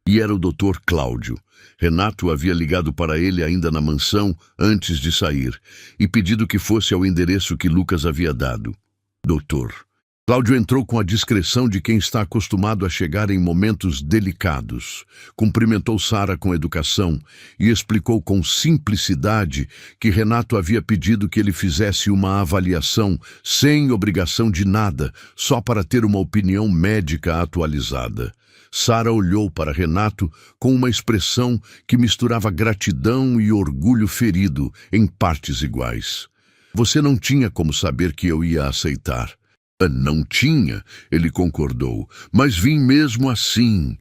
e era o Dr. Cláudio. Renato havia ligado para ele ainda na mansão antes de sair e pedido que fosse ao endereço que Lucas havia dado. Doutor. Cláudio entrou com a discrição de quem está acostumado a chegar em momentos delicados. Cumprimentou Sara com educação e explicou com simplicidade que Renato havia pedido que ele fizesse uma avaliação sem obrigação de nada, só para ter uma opinião médica atualizada. Sara olhou para Renato com uma expressão que misturava gratidão e orgulho ferido em partes iguais. Você não tinha como saber que eu ia aceitar. Não tinha, ele concordou, mas vim mesmo assim.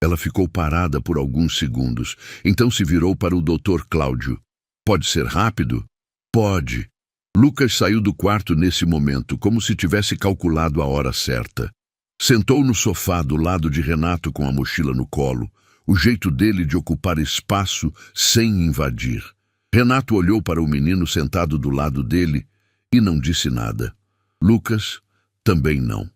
Ela ficou parada por alguns segundos, então se virou para o Dr. Cláudio. Pode ser rápido? Pode. Lucas saiu do quarto nesse momento, como se tivesse calculado a hora certa. Sentou no sofá do lado de Renato com a mochila no colo, o jeito dele de ocupar espaço sem invadir. Renato olhou para o menino sentado do lado dele e não disse nada. Lucas também não.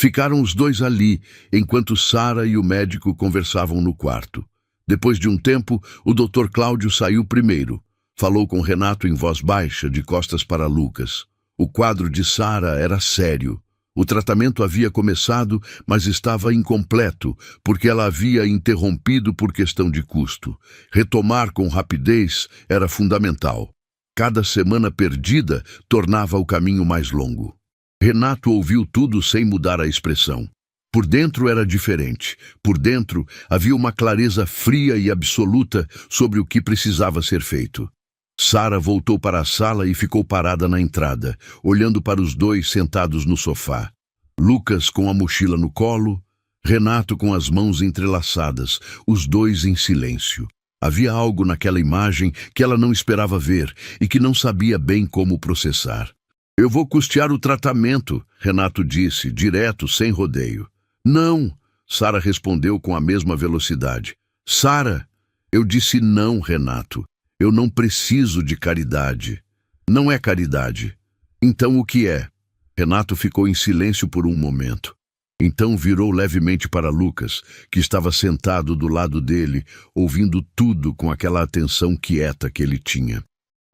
Ficaram os dois ali, enquanto Sara e o médico conversavam no quarto. Depois de um tempo, o Dr. Cláudio saiu primeiro. Falou com Renato em voz baixa, de costas para Lucas. O quadro de Sara era sério. O tratamento havia começado, mas estava incompleto, porque ela havia interrompido por questão de custo. Retomar com rapidez era fundamental. Cada semana perdida tornava o caminho mais longo. Renato ouviu tudo sem mudar a expressão. Por dentro era diferente. Por dentro havia uma clareza fria e absoluta sobre o que precisava ser feito. Sara voltou para a sala e ficou parada na entrada, olhando para os dois sentados no sofá. Lucas com a mochila no colo, Renato com as mãos entrelaçadas, os dois em silêncio. Havia algo naquela imagem que ela não esperava ver e que não sabia bem como processar. Eu vou custear o tratamento, Renato disse, direto, sem rodeio. Não, Sara respondeu com a mesma velocidade. Sara, eu disse não, Renato. Eu não preciso de caridade. Não é caridade. Então o que é? Renato ficou em silêncio por um momento. Então virou levemente para Lucas, que estava sentado do lado dele, ouvindo tudo com aquela atenção quieta que ele tinha.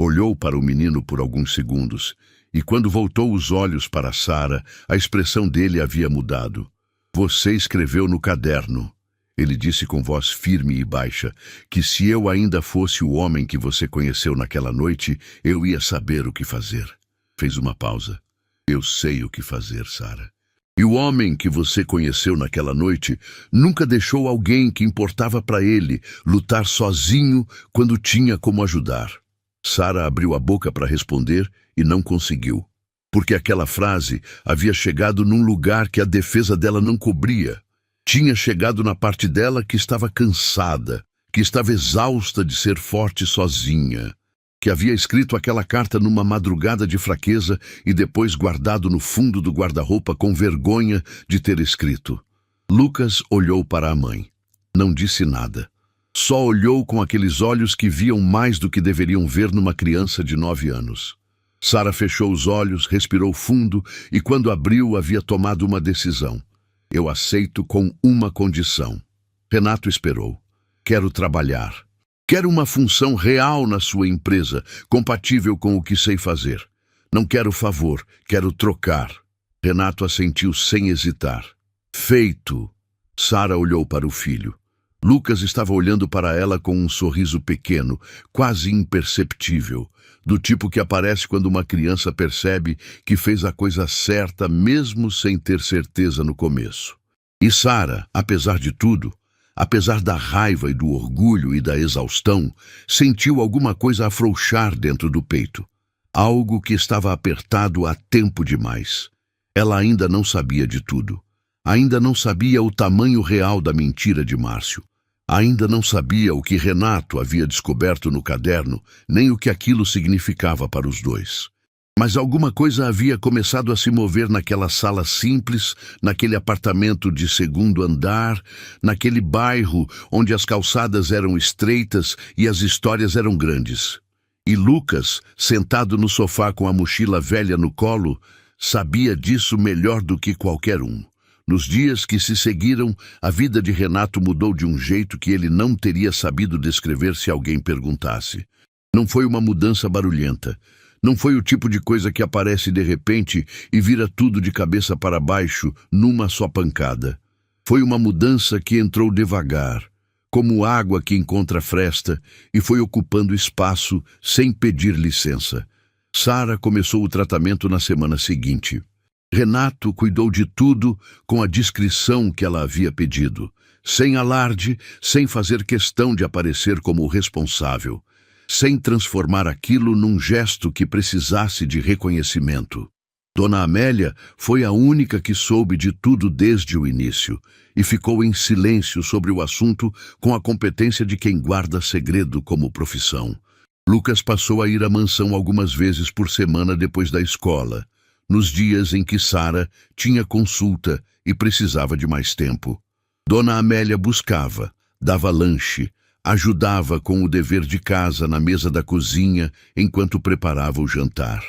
Olhou para o menino por alguns segundos, e quando voltou os olhos para Sara, a expressão dele havia mudado. Você escreveu no caderno, ele disse com voz firme e baixa, que se eu ainda fosse o homem que você conheceu naquela noite, eu ia saber o que fazer. Fez uma pausa. Eu sei o que fazer, Sara. E o homem que você conheceu naquela noite nunca deixou alguém que importava para ele lutar sozinho quando tinha como ajudar. Sara abriu a boca para responder e não conseguiu, porque aquela frase havia chegado num lugar que a defesa dela não cobria. Tinha chegado na parte dela que estava cansada, que estava exausta de ser forte sozinha, que havia escrito aquela carta numa madrugada de fraqueza e depois guardado no fundo do guarda-roupa com vergonha de ter escrito. Lucas olhou para a mãe. Não disse nada. Só olhou com aqueles olhos que viam mais do que deveriam ver numa criança de 9 anos. Sara fechou os olhos, respirou fundo e quando abriu havia tomado uma decisão. Eu aceito com uma condição. Renato esperou. Quero trabalhar. Quero uma função real na sua empresa, compatível com o que sei fazer. Não quero favor, quero trocar. Renato assentiu sem hesitar. Feito. Sara olhou para o filho. Lucas estava olhando para ela com um sorriso pequeno, quase imperceptível, do tipo que aparece quando uma criança percebe que fez a coisa certa mesmo sem ter certeza no começo. E Sara, apesar de tudo, apesar da raiva e do orgulho e da exaustão, sentiu alguma coisa afrouxar dentro do peito. Algo que estava apertado há tempo demais. Ela ainda não sabia de tudo. Ainda não sabia o tamanho real da mentira de Márcio. Ainda não sabia o que Renato havia descoberto no caderno, nem o que aquilo significava para os dois. Mas alguma coisa havia começado a se mover naquela sala simples, naquele apartamento de 2º andar, naquele bairro onde as calçadas eram estreitas e as histórias eram grandes. E Lucas, sentado no sofá com a mochila velha no colo, sabia disso melhor do que qualquer um. Nos dias que se seguiram, a vida de Renato mudou de um jeito que ele não teria sabido descrever se alguém perguntasse. Não foi uma mudança barulhenta. Não foi o tipo de coisa que aparece de repente e vira tudo de cabeça para baixo numa só pancada. Foi uma mudança que entrou devagar, como água que encontra fresta, e foi ocupando espaço sem pedir licença. Sara começou o tratamento na semana seguinte. Renato cuidou de tudo com a discrição que ela havia pedido, sem alarde, sem fazer questão de aparecer como o responsável, sem transformar aquilo num gesto que precisasse de reconhecimento. Dona Amélia foi a única que soube de tudo desde o início e ficou em silêncio sobre o assunto com a competência de quem guarda segredo como profissão. Lucas passou a ir à mansão algumas vezes por semana depois da escola, nos dias em que Sara tinha consulta e precisava de mais tempo. Dona Amélia buscava, dava lanche, ajudava com o dever de casa na mesa da cozinha enquanto preparava o jantar.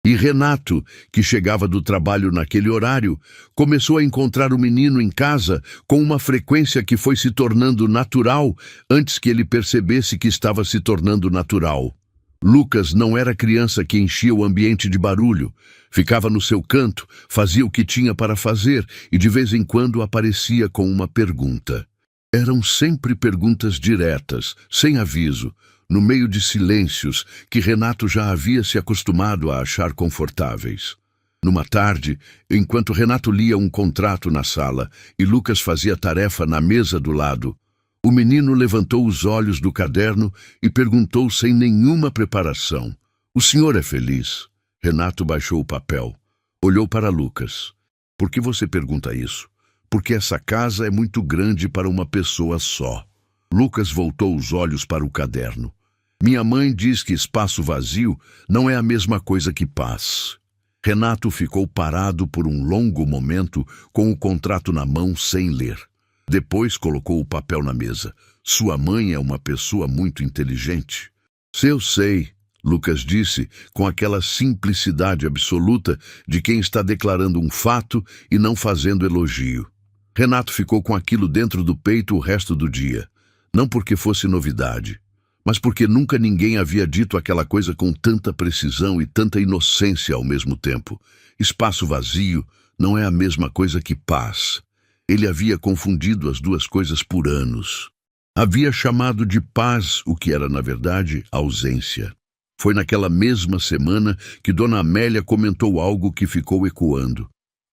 E Renato, que chegava do trabalho naquele horário, começou a encontrar o menino em casa com uma frequência que foi se tornando natural antes que ele percebesse que estava se tornando natural. Lucas não era criança que enchia o ambiente de barulho. Ficava no seu canto, fazia o que tinha para fazer e de vez em quando aparecia com uma pergunta. Eram sempre perguntas diretas, sem aviso, no meio de silêncios que Renato já havia se acostumado a achar confortáveis. Numa tarde, enquanto Renato lia um contrato na sala e Lucas fazia tarefa na mesa do lado, o menino levantou os olhos do caderno e perguntou sem nenhuma preparação: "O senhor é feliz?" Renato baixou o papel. Olhou para Lucas. "Por que você pergunta isso?" "Porque essa casa é muito grande para uma pessoa só." Lucas voltou os olhos para o caderno. "Minha mãe diz que espaço vazio não é a mesma coisa que paz." Renato ficou parado por um longo momento com o contrato na mão sem ler. Depois colocou o papel na mesa. "Sua mãe é uma pessoa muito inteligente." "Se eu sei", Lucas disse, com aquela simplicidade absoluta de quem está declarando um fato e não fazendo elogio. Renato ficou com aquilo dentro do peito o resto do dia. Não porque fosse novidade, mas porque nunca ninguém havia dito aquela coisa com tanta precisão e tanta inocência ao mesmo tempo. Espaço vazio não é a mesma coisa que paz. Ele havia confundido as duas coisas por anos. Havia chamado de paz o que era, na verdade, ausência. Foi naquela mesma semana que Dona Amélia comentou algo que ficou ecoando.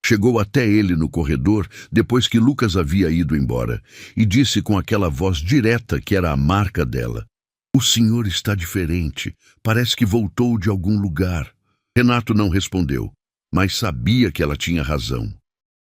Chegou até ele no corredor, depois que Lucas havia ido embora, e disse com aquela voz direta que era a marca dela: "O senhor está diferente. Parece que voltou de algum lugar." Renato não respondeu, mas sabia que ela tinha razão.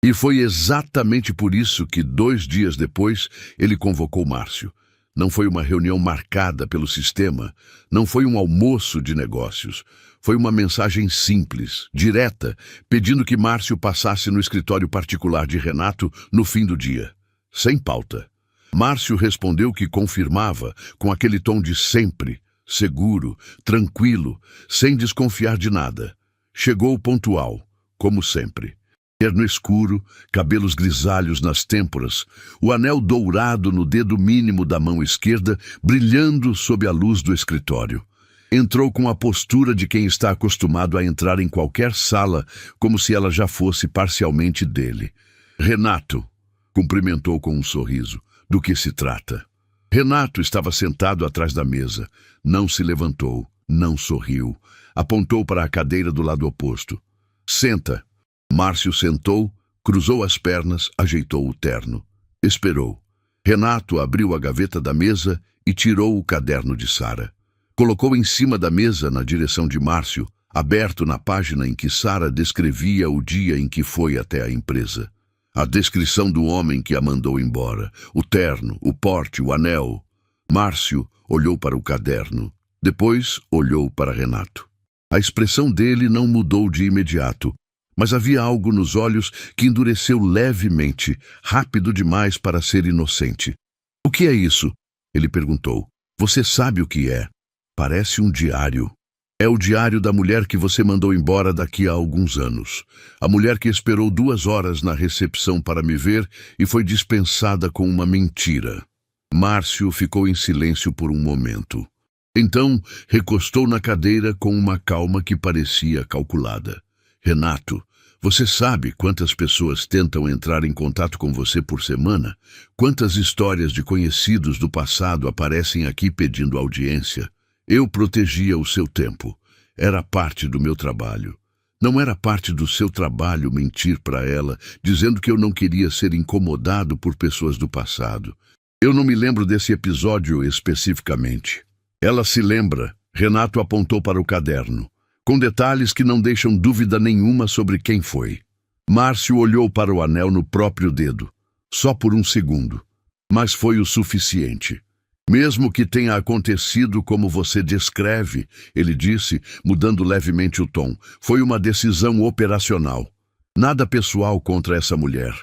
E foi exatamente por isso que 2 dias depois ele convocou Márcio. Não foi uma reunião marcada pelo sistema, não foi um almoço de negócios. Foi uma mensagem simples, direta, pedindo que Márcio passasse no escritório particular de Renato no fim do dia, sem pauta. Márcio respondeu que confirmava, com aquele tom de sempre, seguro, tranquilo, sem desconfiar de nada. Chegou pontual, como sempre. Terno escuro, cabelos grisalhos nas têmporas, o anel dourado no dedo mínimo da mão esquerda brilhando sob a luz do escritório. Entrou com a postura de quem está acostumado a entrar em qualquer sala, como se ela já fosse parcialmente dele. "Renato", cumprimentou com um sorriso. "Do que se trata?" Renato estava sentado atrás da mesa. Não se levantou, não sorriu. Apontou para a cadeira do lado oposto. "Senta." Márcio sentou, cruzou as pernas, ajeitou o terno. Esperou. Renato abriu a gaveta da mesa e tirou o caderno de Sara. Colocou em cima da mesa, na direção de Márcio, aberto na página em que Sara descrevia o dia em que foi até a empresa. A descrição do homem que a mandou embora, o terno, o porte, o anel. Márcio olhou para o caderno. Depois olhou para Renato. A expressão dele não mudou de imediato, mas havia algo nos olhos que endureceu levemente, rápido demais para ser inocente. "O que é isso?" ele perguntou. "Você sabe o que é. Parece um diário. É o diário da mulher que você mandou embora daqui a alguns anos. A mulher que esperou 2 horas na recepção para me ver e foi dispensada com uma mentira." Márcio ficou em silêncio por um momento. Então, recostou na cadeira com uma calma que parecia calculada. "Renato, você sabe quantas pessoas tentam entrar em contato com você por semana? Quantas histórias de conhecidos do passado aparecem aqui pedindo audiência? Eu protegia o seu tempo. Era parte do meu trabalho. Não era parte do seu trabalho mentir para ela, dizendo que eu não queria ser incomodado por pessoas do passado. Eu não me lembro desse episódio especificamente." "Ela se lembra." Renato apontou para o caderno, com detalhes que não deixam dúvida nenhuma sobre quem foi. Márcio olhou para o anel no próprio dedo, só por um segundo, mas foi o suficiente. "Mesmo que tenha acontecido como você descreve", ele disse, mudando levemente o tom, "foi uma decisão operacional. Nada pessoal contra essa mulher.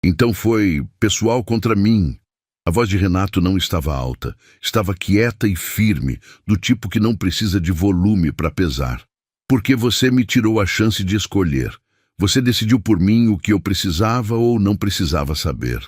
Então foi pessoal contra mim." A voz de Renato não estava alta, estava quieta e firme, do tipo que não precisa de volume para pesar. "Porque você me tirou a chance de escolher. Você decidiu por mim o que eu precisava ou não precisava saber."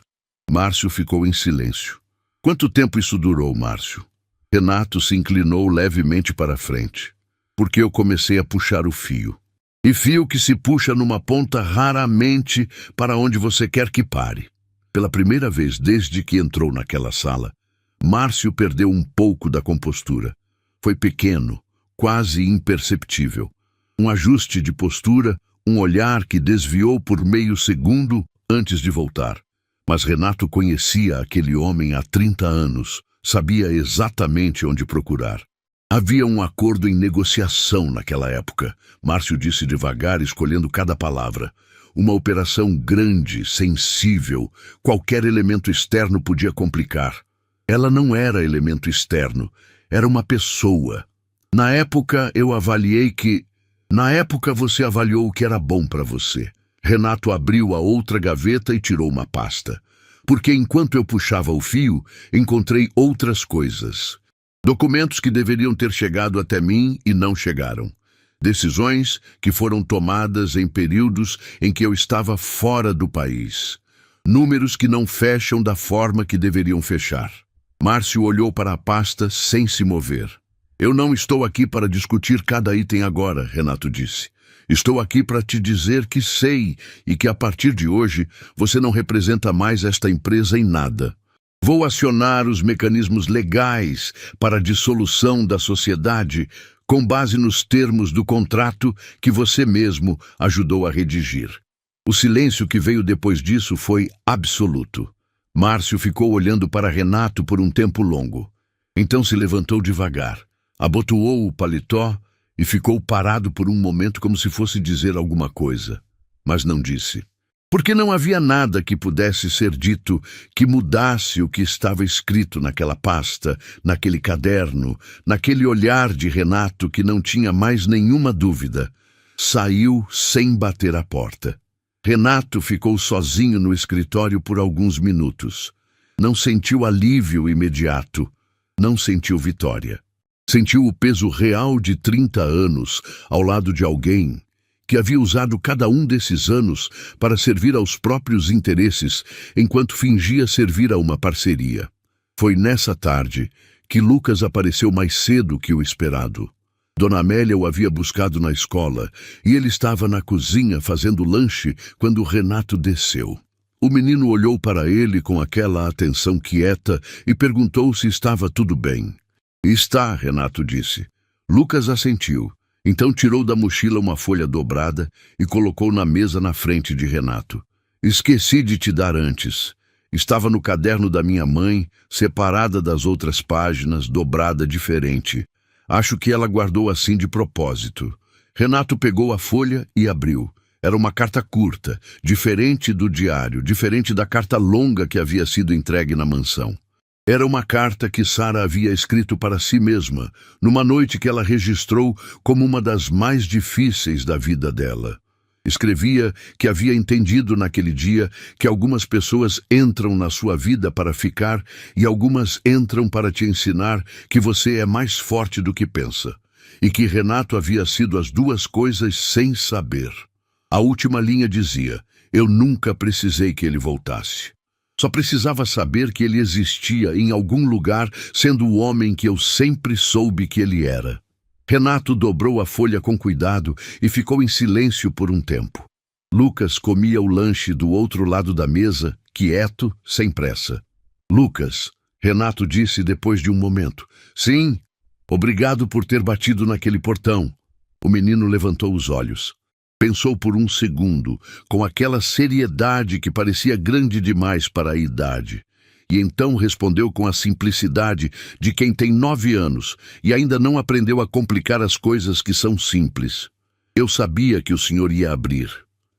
Márcio ficou em silêncio. "Quanto tempo isso durou, Márcio?" Renato se inclinou levemente para a frente. "Porque eu comecei a puxar o fio. E fio que se puxa numa ponta raramente para onde você quer que pare." Pela primeira vez desde que entrou naquela sala, Márcio perdeu um pouco da compostura. Foi pequeno, quase imperceptível. Um ajuste de postura, um olhar que desviou por meio segundo antes de voltar. Mas Renato conhecia aquele homem há 30 anos, sabia exatamente onde procurar. Havia um acordo em negociação naquela época, Márcio disse devagar, escolhendo cada palavra. Uma operação grande, sensível, qualquer elemento externo podia complicar. Ela não era elemento externo, era uma pessoa. Na época você avaliou o que era bom para você. Renato abriu a outra gaveta e tirou uma pasta. "Porque enquanto eu puxava o fio, encontrei outras coisas. Documentos que deveriam ter chegado até mim e não chegaram. Decisões que foram tomadas em períodos em que eu estava fora do país. Números que não fecham da forma que deveriam fechar. Márcio olhou para a pasta sem se mover. Eu não estou aqui para discutir cada item agora, Renato disse. Estou aqui para te dizer que sei e que a partir de hoje você não representa mais esta empresa em nada. Vou acionar os mecanismos legais para a dissolução da sociedade com base nos termos do contrato que você mesmo ajudou a redigir. O silêncio que veio depois disso foi absoluto. Márcio ficou olhando para Renato por um tempo longo. Então se levantou devagar, abotoou o paletó e ficou parado por um momento como se fosse dizer alguma coisa, mas não disse. Porque não havia nada que pudesse ser dito que mudasse o que estava escrito naquela pasta, naquele caderno, naquele olhar de Renato que não tinha mais nenhuma dúvida. Saiu sem bater a porta. Renato ficou sozinho no escritório por alguns minutos. Não sentiu alívio imediato, não sentiu vitória. Sentiu o peso real de 30 anos ao lado de alguém que havia usado cada um desses anos para servir aos próprios interesses, enquanto fingia servir a uma parceria. Foi nessa tarde que Lucas apareceu mais cedo que o esperado. Dona Amélia o havia buscado na escola e ele estava na cozinha fazendo lanche quando Renato desceu. O menino olhou para ele com aquela atenção quieta e perguntou se estava tudo bem. Está, Renato disse. Lucas assentiu. Então tirou da mochila uma folha dobrada e colocou na mesa na frente de Renato. Esqueci de te dar antes. Estava no caderno da minha mãe, separada das outras páginas, dobrada diferente. Acho que ela guardou assim de propósito. Renato pegou a folha e abriu. Era uma carta curta, diferente do diário, diferente da carta longa que havia sido entregue na mansão. Era uma carta que Sara havia escrito para si mesma, numa noite que ela registrou como uma das mais difíceis da vida dela. Escrevia que havia entendido naquele dia que algumas pessoas entram na sua vida para ficar e algumas entram para te ensinar que você é mais forte do que pensa, e que Renato havia sido as duas coisas sem saber. A última linha dizia: eu nunca precisei que ele voltasse. Só precisava saber que ele existia em algum lugar, sendo o homem que eu sempre soube que ele era. Renato dobrou a folha com cuidado e ficou em silêncio por um tempo. Lucas comia o lanche do outro lado da mesa, quieto, sem pressa. Lucas, Renato disse depois de um momento. Sim, obrigado por ter batido naquele portão. O menino levantou os olhos. Pensou por um segundo, com aquela seriedade que parecia grande demais para a idade. E então respondeu com a simplicidade de quem tem 9 anos e ainda não aprendeu a complicar as coisas que são simples. Eu sabia que o senhor ia abrir.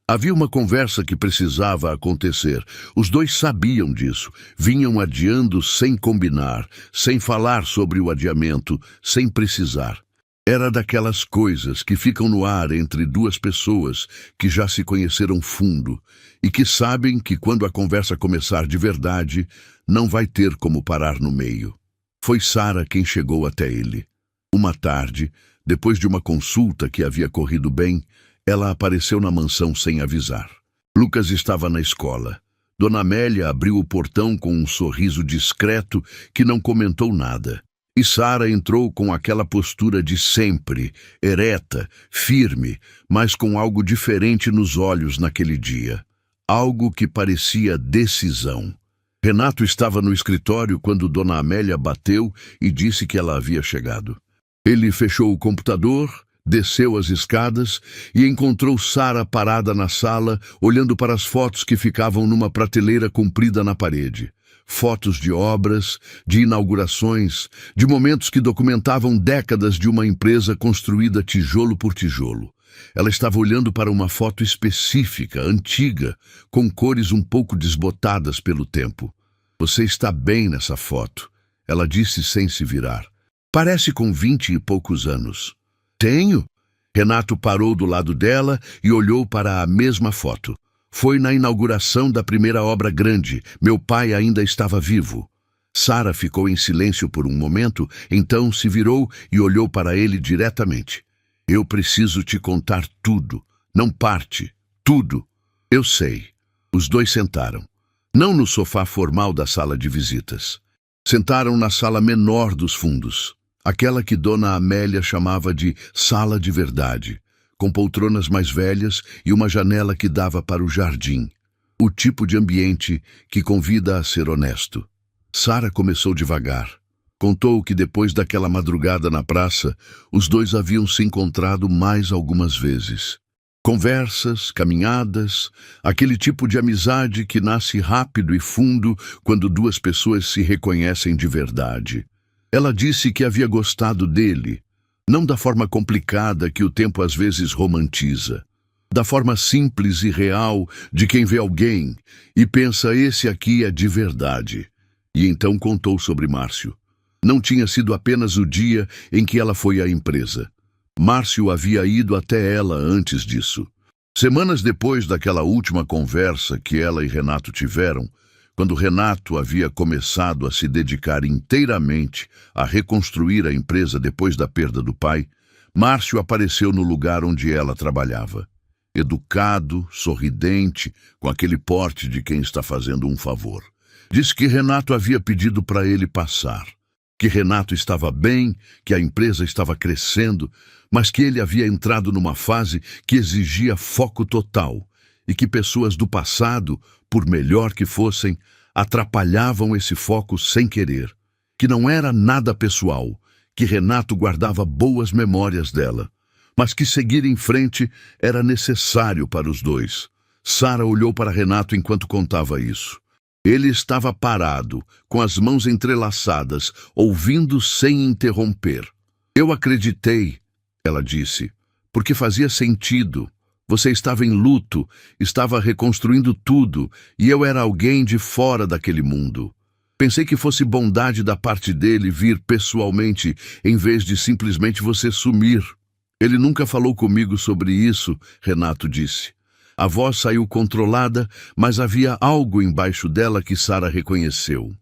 Havia uma conversa que precisava acontecer. Os dois sabiam disso. Vinham adiando sem combinar, sem falar sobre o adiamento, sem precisar. Era daquelas coisas que ficam no ar entre duas pessoas que já se conheceram fundo e que sabem que quando a conversa começar de verdade, não vai ter como parar no meio. Foi Sara quem chegou até ele. Uma tarde, depois de uma consulta que havia corrido bem, ela apareceu na mansão sem avisar. Lucas estava na escola. Dona Amélia abriu o portão com um sorriso discreto que não comentou nada. E Sara entrou com aquela postura de sempre, ereta, firme, mas com algo diferente nos olhos naquele dia. Algo que parecia decisão. Renato estava no escritório quando Dona Amélia bateu e disse que ela havia chegado. Ele fechou o computador, desceu as escadas e encontrou Sara parada na sala, olhando para as fotos que ficavam numa prateleira comprida na parede. Fotos de obras, de inaugurações, de momentos que documentavam décadas de uma empresa construída tijolo por tijolo. Ela estava olhando para uma foto específica, antiga, com cores um pouco desbotadas pelo tempo. Você está bem nessa foto, ela disse sem se virar. Parece com 20 e poucos anos. Tenho? Renato parou do lado dela e olhou para a mesma foto. Foi na inauguração da primeira obra grande. Meu pai ainda estava vivo. Sara ficou em silêncio por um momento, então se virou e olhou para ele diretamente. Eu preciso te contar tudo. Não parte. Tudo. Eu sei. Os dois sentaram. Não no sofá formal da sala de visitas. Sentaram na sala menor dos fundos. Aquela que Dona Amélia chamava de sala de verdade, com poltronas mais velhas e uma janela que dava para o jardim. O tipo de ambiente que convida a ser honesto. Sara começou devagar. Contou que depois daquela madrugada na praça, os dois haviam se encontrado mais algumas vezes. Conversas, caminhadas, aquele tipo de amizade que nasce rápido e fundo quando duas pessoas se reconhecem de verdade. Ela disse que havia gostado dele, não da forma complicada que o tempo às vezes romantiza, da forma simples e real de quem vê alguém e pensa: esse aqui é de verdade. E então contou sobre Márcio. Não tinha sido apenas o dia em que ela foi à empresa. Márcio havia ido até ela antes disso. Semanas depois daquela última conversa que ela e Renato tiveram, quando Renato havia começado a se dedicar inteiramente a reconstruir a empresa depois da perda do pai, Márcio apareceu no lugar onde ela trabalhava. Educado, sorridente, com aquele porte de quem está fazendo um favor. Disse que Renato havia pedido para ele passar, que Renato estava bem, que a empresa estava crescendo, mas que ele havia entrado numa fase que exigia foco total e que pessoas do passado, por melhor que fossem, atrapalhavam esse foco sem querer, que não era nada pessoal, que Renato guardava boas memórias dela, mas que seguir em frente era necessário para os dois. Sara olhou para Renato enquanto contava isso. Ele estava parado, com as mãos entrelaçadas, ouvindo sem interromper. Eu acreditei, ela disse, porque fazia sentido. Você estava em luto, estava reconstruindo tudo, e eu era alguém de fora daquele mundo. Pensei que fosse bondade da parte dele vir pessoalmente, em vez de simplesmente você sumir. Ele nunca falou comigo sobre isso, Renato disse. A voz saiu controlada, mas havia algo embaixo dela que Sara reconheceu.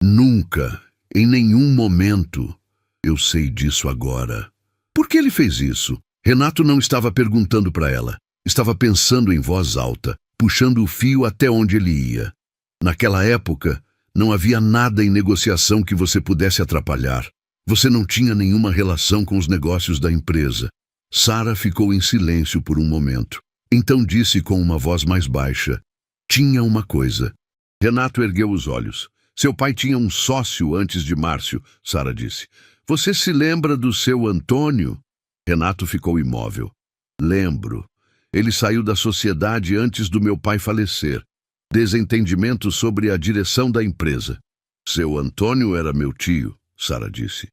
Nunca, em nenhum momento. Eu sei disso agora. Por que ele fez isso? Renato não estava perguntando para ela. Estava pensando em voz alta, puxando o fio até onde ele ia. Naquela época, não havia nada em negociação que você pudesse atrapalhar. Você não tinha nenhuma relação com os negócios da empresa. Sara ficou em silêncio por um momento. Então disse com uma voz mais baixa: tinha uma coisa. Renato ergueu os olhos. Seu pai tinha um sócio antes de Márcio, Sara disse. Você se lembra do seu Antônio? Renato ficou imóvel. Lembro. Ele saiu da sociedade antes do meu pai falecer. Desentendimento sobre a direção da empresa. Seu Antônio era meu tio, Sara disse.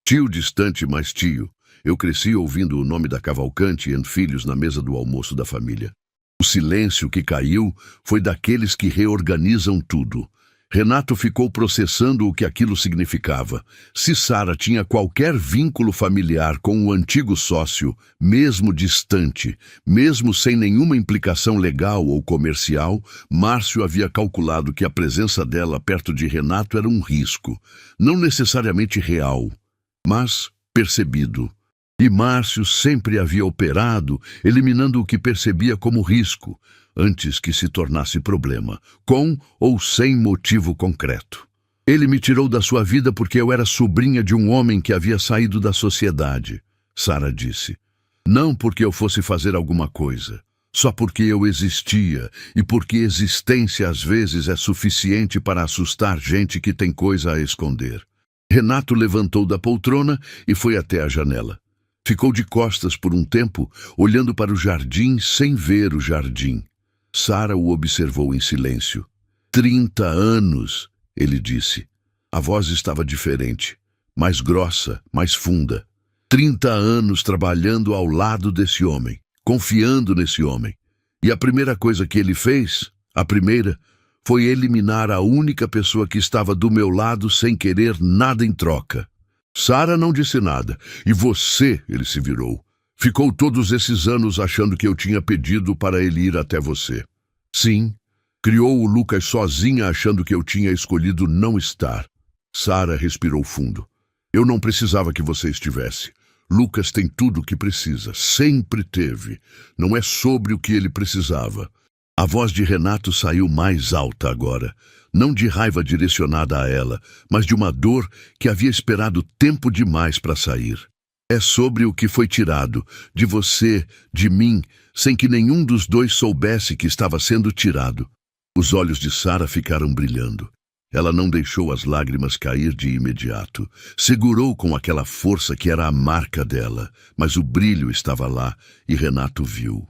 Tio distante, mas tio. Eu cresci ouvindo o nome da Cavalcante e Filhos na mesa do almoço da família. O silêncio que caiu foi daqueles que reorganizam tudo. Renato ficou processando o que aquilo significava. Se Sara tinha qualquer vínculo familiar com o antigo sócio, mesmo distante, mesmo sem nenhuma implicação legal ou comercial, Márcio havia calculado que a presença dela perto de Renato era um risco, não necessariamente real, mas percebido. E Márcio sempre havia operado, eliminando o que percebia como risco, antes que se tornasse problema, com ou sem motivo concreto. Ele me tirou da sua vida porque eu era sobrinha de um homem que havia saído da sociedade, Sara disse. Não porque eu fosse fazer alguma coisa, só porque eu existia e porque existência às vezes é suficiente para assustar gente que tem coisa a esconder. Renato levantou da poltrona e foi até a janela. Ficou de costas por um tempo, olhando para o jardim sem ver o jardim. Sara o observou em silêncio. 30 anos, ele disse. A voz estava diferente, mais grossa, mais funda. 30 anos trabalhando ao lado desse homem, confiando nesse homem. E a primeira coisa que ele fez, foi eliminar a única pessoa que estava do meu lado sem querer nada em troca. Sara não disse nada. E você, ele se virou, ficou todos esses anos achando que eu tinha pedido para ele ir até você. Sim, criou o Lucas sozinha achando que eu tinha escolhido não estar. Sara respirou fundo. Eu não precisava que você estivesse. Lucas tem tudo o que precisa. Sempre teve. Não é sobre o que ele precisava. A voz de Renato saiu mais alta agora. Não de raiva direcionada a ela, mas de uma dor que havia esperado tempo demais para sair. É sobre o que foi tirado, de você, de mim, sem que nenhum dos dois soubesse que estava sendo tirado. Os olhos de Sara ficaram brilhando. Ela não deixou as lágrimas cair de imediato. Segurou com aquela força que era a marca dela, mas o brilho estava lá e Renato viu.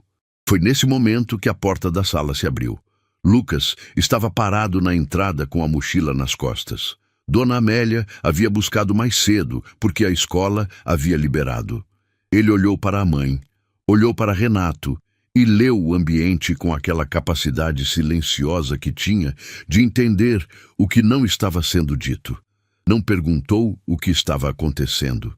Foi nesse momento que a porta da sala se abriu. Lucas estava parado na entrada com a mochila nas costas. Dona Amélia havia buscado mais cedo, porque a escola havia liberado. Ele olhou para a mãe, olhou para Renato e leu o ambiente com aquela capacidade silenciosa que tinha de entender o que não estava sendo dito. Não perguntou o que estava acontecendo.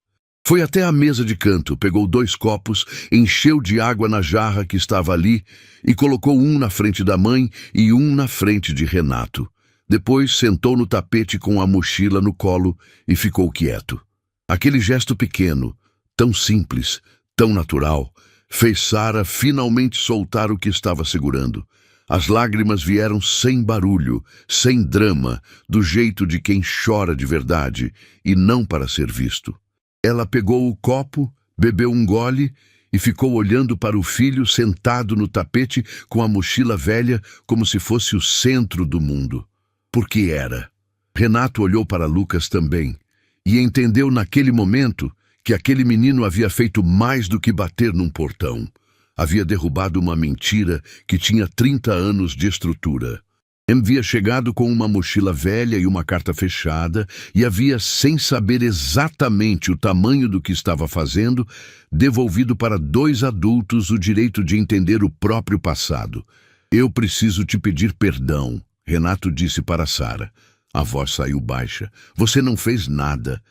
Foi até a mesa de canto, pegou 2 copos, encheu de água na jarra que estava ali e colocou um na frente da mãe e um na frente de Renato. Depois sentou no tapete com a mochila no colo e ficou quieto. Aquele gesto pequeno, tão simples, tão natural, fez Sara finalmente soltar o que estava segurando. As lágrimas vieram sem barulho, sem drama, do jeito de quem chora de verdade e não para ser visto. Ela pegou o copo, bebeu um gole e ficou olhando para o filho sentado no tapete com a mochila velha como se fosse o centro do mundo. Porque era. Renato olhou para Lucas também e entendeu naquele momento que aquele menino havia feito mais do que bater num portão. Havia derrubado uma mentira que tinha 30 anos de estrutura. Havia chegado com uma mochila velha e uma carta fechada e havia, sem saber exatamente o tamanho do que estava fazendo, devolvido para 2 adultos o direito de entender o próprio passado. Eu preciso te pedir perdão, Renato disse para Sara. A voz saiu baixa. Você não fez nada.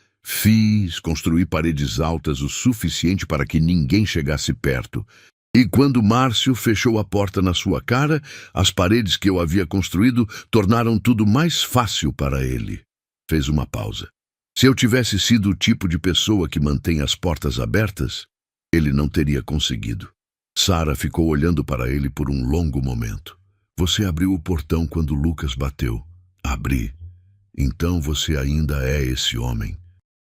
Construí paredes altas o suficiente para que ninguém chegasse perto. E quando Márcio fechou a porta na sua cara, as paredes que eu havia construído tornaram tudo mais fácil para ele. Fez uma pausa. Se eu tivesse sido o tipo de pessoa que mantém as portas abertas, ele não teria conseguido. Sara ficou olhando para ele por um longo momento. Você abriu o portão quando Lucas bateu. Abri. Então você ainda é esse homem.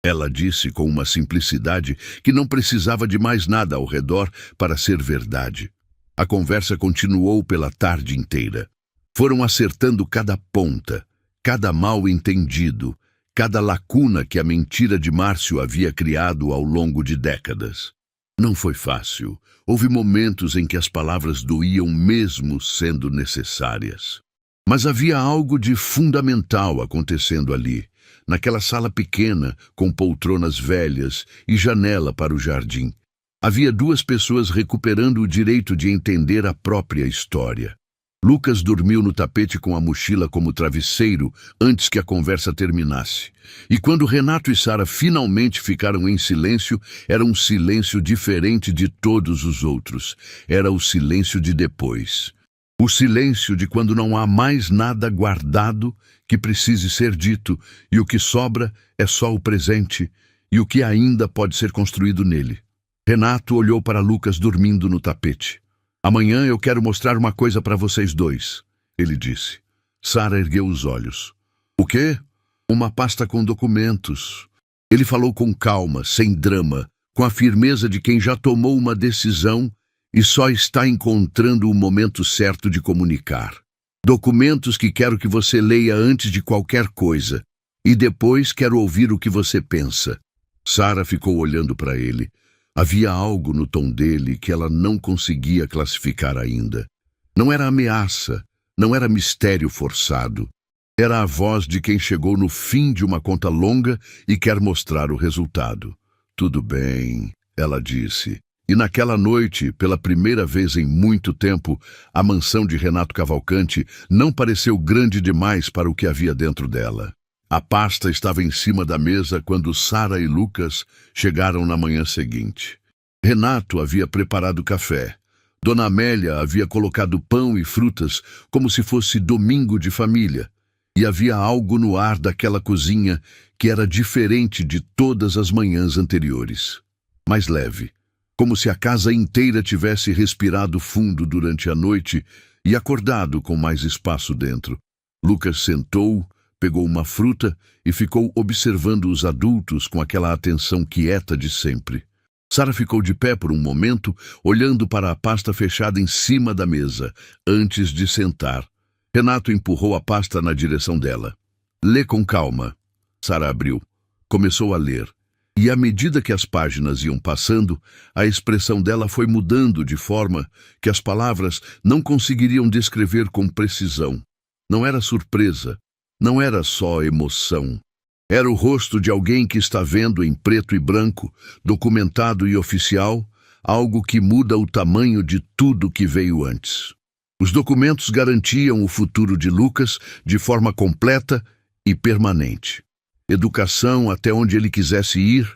Ela disse com uma simplicidade que não precisava de mais nada ao redor para ser verdade. A conversa continuou pela tarde inteira. Foram acertando cada ponta, cada mal-entendido, cada lacuna que a mentira de Márcio havia criado ao longo de décadas. Não foi fácil. Houve momentos em que as palavras doíam mesmo sendo necessárias. Mas havia algo de fundamental acontecendo ali. Naquela sala pequena, com poltronas velhas e janela para o jardim. Havia 2 pessoas recuperando o direito de entender a própria história. Lucas dormiu no tapete com a mochila como travesseiro antes que a conversa terminasse. E quando Renato e Sara finalmente ficaram em silêncio, era um silêncio diferente de todos os outros. Era o silêncio de depois. O silêncio de quando não há mais nada guardado que precise ser dito, e o que sobra é só o presente e o que ainda pode ser construído nele. Renato olhou para Lucas dormindo no tapete. Amanhã eu quero mostrar uma coisa para vocês 2, ele disse. Sara ergueu os olhos. O quê? Uma pasta com documentos. Ele falou com calma, sem drama, com a firmeza de quem já tomou uma decisão e só está encontrando o momento certo de comunicar. Documentos que quero que você leia antes de qualquer coisa, e depois quero ouvir o que você pensa. Sara ficou olhando para ele. Havia algo no tom dele que ela não conseguia classificar ainda. Não era ameaça, não era mistério forçado. Era a voz de quem chegou no fim de uma conta longa e quer mostrar o resultado. Tudo bem, ela disse. E naquela noite, pela primeira vez em muito tempo, a mansão de Renato Cavalcante não pareceu grande demais para o que havia dentro dela. A pasta estava em cima da mesa quando Sara e Lucas chegaram na manhã seguinte. Renato havia preparado café. Dona Amélia havia colocado pão e frutas como se fosse domingo de família. E havia algo no ar daquela cozinha que era diferente de todas as manhãs anteriores. Mais leve, como se a casa inteira tivesse respirado fundo durante a noite e acordado com mais espaço dentro. Lucas sentou, pegou uma fruta e ficou observando os adultos com aquela atenção quieta de sempre. Sara ficou de pé por um momento, olhando para a pasta fechada em cima da mesa, antes de sentar. Renato empurrou a pasta na direção dela. Lê com calma. Sara abriu. Começou a ler. E à medida que as páginas iam passando, a expressão dela foi mudando de forma que as palavras não conseguiriam descrever com precisão. Não era surpresa, não era só emoção. Era o rosto de alguém que está vendo em preto e branco, documentado e oficial, algo que muda o tamanho de tudo que veio antes. Os documentos garantiam o futuro de Lucas de forma completa e permanente. Educação até onde ele quisesse ir,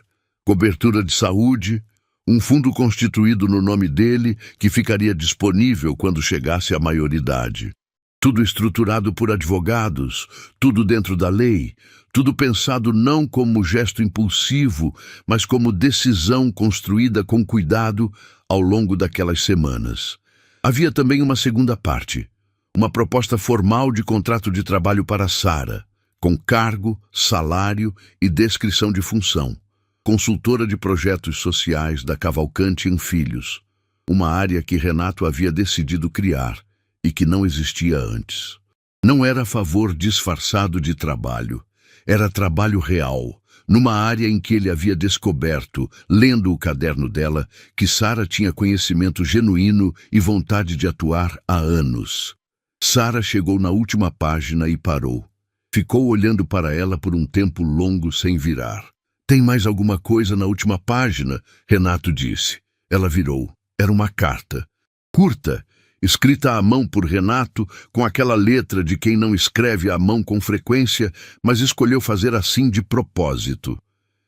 cobertura de saúde, um fundo constituído no nome dele que ficaria disponível quando chegasse à maioridade. Tudo estruturado por advogados, tudo dentro da lei, tudo pensado não como gesto impulsivo, mas como decisão construída com cuidado ao longo daquelas semanas. Havia também uma segunda parte, uma proposta formal de contrato de trabalho para Sara, com cargo, salário e descrição de função. Consultora de projetos sociais da Cavalcante em Filhos, uma área que Renato havia decidido criar e que não existia antes. Não era favor disfarçado de trabalho, era trabalho real, numa área em que ele havia descoberto, lendo o caderno dela, que Sara tinha conhecimento genuíno e vontade de atuar há anos. Sara chegou na última página e parou. Ficou olhando para ela por um tempo longo sem virar. Tem mais alguma coisa na última página? Renato disse. Ela virou. Era uma carta. Curta, escrita à mão por Renato, com aquela letra de quem não escreve à mão com frequência, mas escolheu fazer assim de propósito.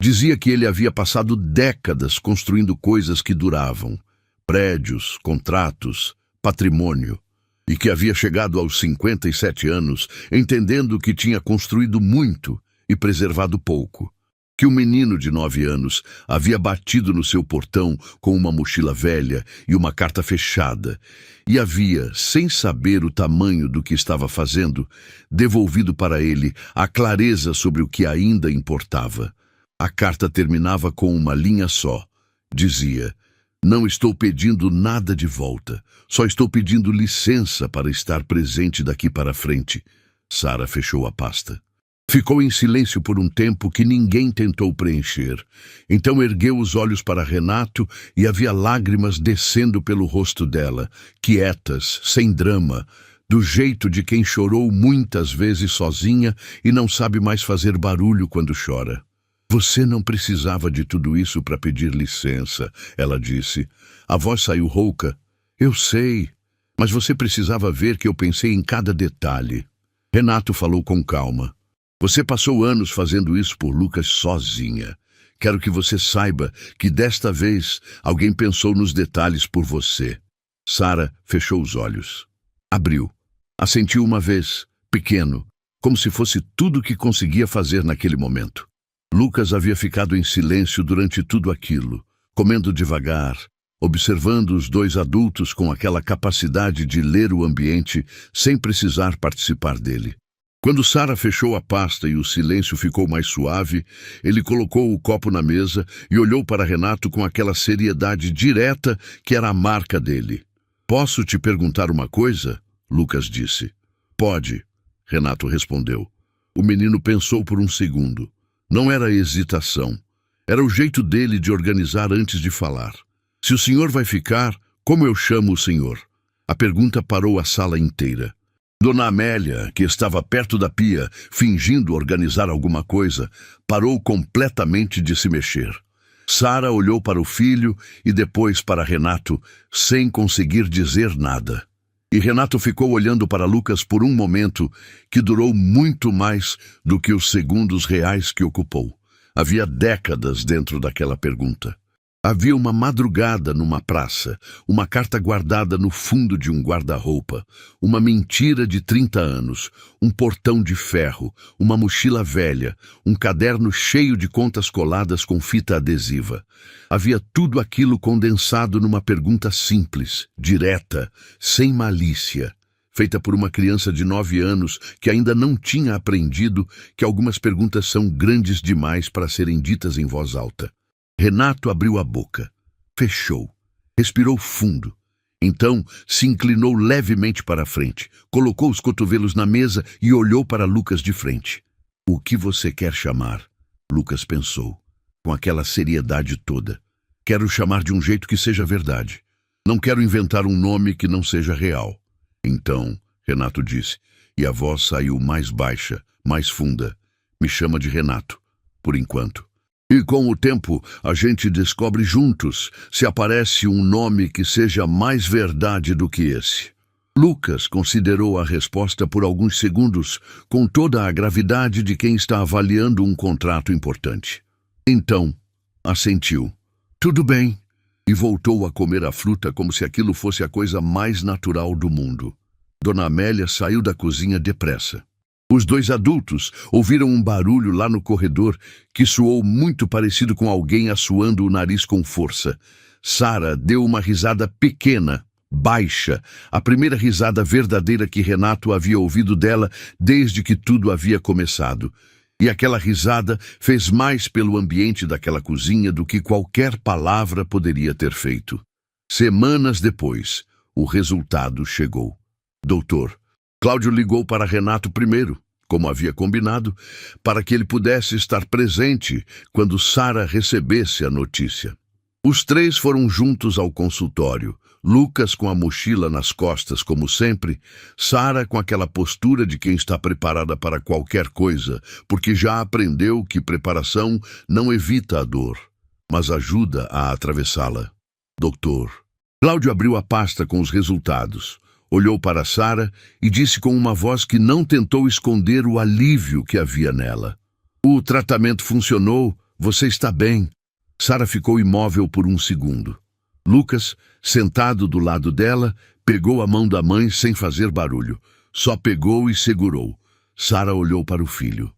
Dizia que ele havia passado décadas construindo coisas que duravam. Prédios, contratos, patrimônio. E que havia chegado aos 57 anos, entendendo que tinha construído muito e preservado pouco. Que um menino de 9 anos havia batido no seu portão com uma mochila velha e uma carta fechada, e havia, sem saber o tamanho do que estava fazendo, devolvido para ele a clareza sobre o que ainda importava. A carta terminava com uma linha só. Dizia: "Não estou pedindo nada de volta, só estou pedindo licença para estar presente daqui para frente." Sara fechou a pasta. Ficou em silêncio por um tempo que ninguém tentou preencher. Então ergueu os olhos para Renato e havia lágrimas descendo pelo rosto dela, quietas, sem drama, do jeito de quem chorou muitas vezes sozinha e não sabe mais fazer barulho quando chora. "Você não precisava de tudo isso para pedir licença," ela disse. A voz saiu rouca. "Eu sei, mas você precisava ver que eu pensei em cada detalhe." Renato falou com calma. "Você passou anos fazendo isso por Lucas sozinha. Quero que você saiba que desta vez alguém pensou nos detalhes por você." Sara fechou os olhos. Abriu. Assentiu uma vez, pequeno, como se fosse tudo o que conseguia fazer naquele momento. Lucas havia ficado em silêncio durante tudo aquilo, comendo devagar, observando os dois adultos com aquela capacidade de ler o ambiente sem precisar participar dele. Quando Sara fechou a pasta e o silêncio ficou mais suave, ele colocou o copo na mesa e olhou para Renato com aquela seriedade direta que era a marca dele. "Posso te perguntar uma coisa?" Lucas disse. "Pode," Renato respondeu. O menino pensou por um segundo. Não era hesitação. Era o jeito dele de organizar antes de falar. "Se o senhor vai ficar, como eu chamo o senhor?" A pergunta parou a sala inteira. Dona Amélia, que estava perto da pia, fingindo organizar alguma coisa, parou completamente de se mexer. Sara olhou para o filho e depois para Renato, sem conseguir dizer nada. E Renato ficou olhando para Lucas por um momento que durou muito mais do que os segundos reais que ocupou. Havia décadas dentro daquela pergunta. Havia uma madrugada numa praça, uma carta guardada no fundo de um guarda-roupa, uma mentira de 30 anos, um portão de ferro, uma mochila velha, um caderno cheio de contas coladas com fita adesiva. Havia tudo aquilo condensado numa pergunta simples, direta, sem malícia, feita por uma criança de 9 anos que ainda não tinha aprendido que algumas perguntas são grandes demais para serem ditas em voz alta. Renato abriu a boca, fechou, respirou fundo. Então se inclinou levemente para a frente, colocou os cotovelos na mesa e olhou para Lucas de frente. O que você quer chamar? Lucas pensou, com aquela seriedade toda. Quero chamar de um jeito que seja verdade. Não quero inventar um nome que não seja real. Então, Renato disse, e a voz saiu mais baixa, mais funda. Me chama de Renato, por enquanto. E com o tempo, a gente descobre juntos se aparece um nome que seja mais verdade do que esse. Lucas considerou a resposta por alguns segundos, com toda a gravidade de quem está avaliando um contrato importante. Então, assentiu. Tudo bem. E voltou a comer a fruta como se aquilo fosse a coisa mais natural do mundo. Dona Amélia saiu da cozinha depressa. Os dois adultos ouviram um barulho lá no corredor que soou muito parecido com alguém assoando o nariz com força. Sara deu uma risada pequena, baixa, a primeira risada verdadeira que Renato havia ouvido dela desde que tudo havia começado. E aquela risada fez mais pelo ambiente daquela cozinha do que qualquer palavra poderia ter feito. Semanas depois, o resultado chegou. Doutor, Cláudio ligou para Renato primeiro, como havia combinado, para que ele pudesse estar presente quando Sara recebesse a notícia. Os três foram juntos ao consultório, Lucas com a mochila nas costas, como sempre, Sara com aquela postura de quem está preparada para qualquer coisa, porque já aprendeu que preparação não evita a dor, mas ajuda a atravessá-la. Doutor. Cláudio abriu a pasta com os resultados. Olhou para Sara e disse com uma voz que não tentou esconder o alívio que havia nela. O tratamento funcionou, você está bem. Sara ficou imóvel por um segundo. Lucas, sentado do lado dela, pegou a mão da mãe sem fazer barulho. Só pegou e segurou. Sara olhou para o filho.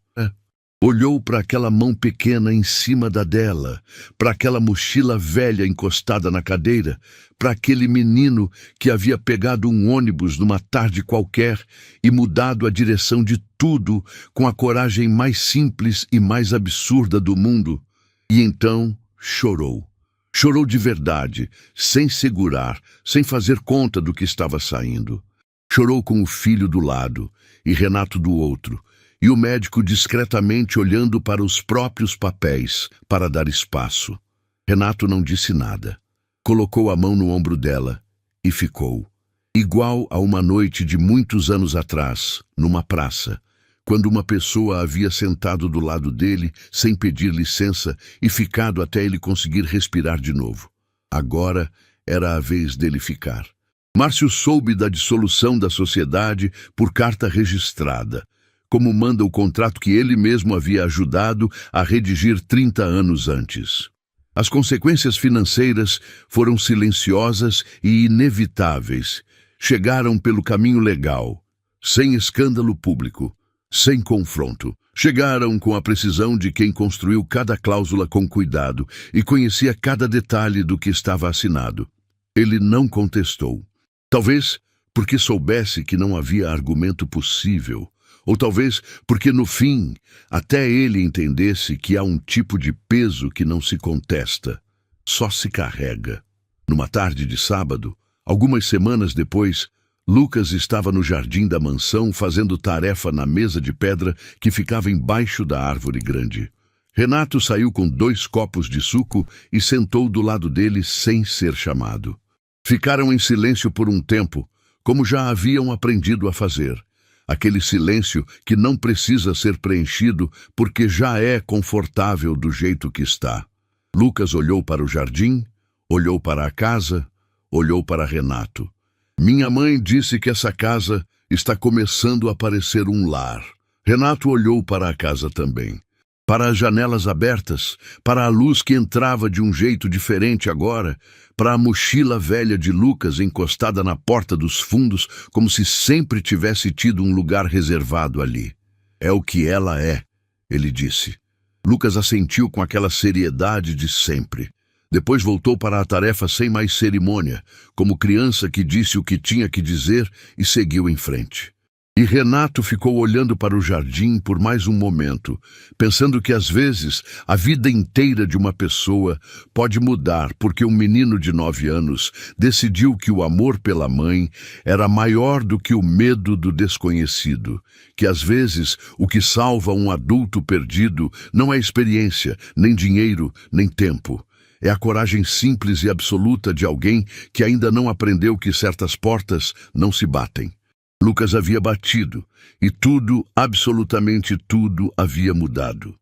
Olhou para aquela mão pequena em cima da dela, para aquela mochila velha encostada na cadeira, para aquele menino que havia pegado um ônibus numa tarde qualquer e mudado a direção de tudo com a coragem mais simples e mais absurda do mundo. E então chorou. Chorou de verdade, sem segurar, sem fazer conta do que estava saindo. Chorou com o filho do lado e Renato do outro, e o médico discretamente olhando para os próprios papéis, para dar espaço. Renato não disse nada. Colocou a mão no ombro dela e ficou, igual a uma noite de muitos anos atrás, numa praça, quando uma pessoa havia sentado do lado dele sem pedir licença e ficado até ele conseguir respirar de novo. Agora era a vez dele ficar. Márcio soube da dissolução da sociedade por carta registrada, como manda o contrato que ele mesmo havia ajudado a redigir 30 anos antes. As consequências financeiras foram silenciosas e inevitáveis. Chegaram pelo caminho legal, sem escândalo público, sem confronto. Chegaram com a precisão de quem construiu cada cláusula com cuidado e conhecia cada detalhe do que estava assinado. Ele não contestou. Talvez porque soubesse que não havia argumento possível, ou talvez porque, no fim, até ele entendesse que há um tipo de peso que não se contesta, só se carrega. Numa tarde de sábado, algumas semanas depois, Lucas estava no jardim da mansão fazendo tarefa na mesa de pedra que ficava embaixo da árvore grande. Renato saiu com 2 copos de suco e sentou do lado dele sem ser chamado. Ficaram em silêncio por um tempo, como já haviam aprendido a fazer. Aquele silêncio que não precisa ser preenchido porque já é confortável do jeito que está. Lucas olhou para o jardim, olhou para a casa, olhou para Renato. Minha mãe disse que essa casa está começando a parecer um lar. Renato olhou para a casa também. para as janelas abertas, para a luz que entrava de um jeito diferente agora, para a mochila velha de Lucas encostada na porta dos fundos, como se sempre tivesse tido um lugar reservado ali. É o que ela é, ele disse. Lucas assentiu com aquela seriedade de sempre. Depois voltou para a tarefa sem mais cerimônia, como criança que disse o que tinha que dizer e seguiu em frente. E Renato ficou olhando para o jardim por mais um momento, pensando que às vezes a vida inteira de uma pessoa pode mudar porque um menino de 9 anos decidiu que o amor pela mãe era maior do que o medo do desconhecido, que às vezes o que salva um adulto perdido não é experiência, nem dinheiro, nem tempo. É a coragem simples e absoluta de alguém que ainda não aprendeu que certas portas não se batem. Lucas havia batido, e tudo, absolutamente tudo, havia mudado.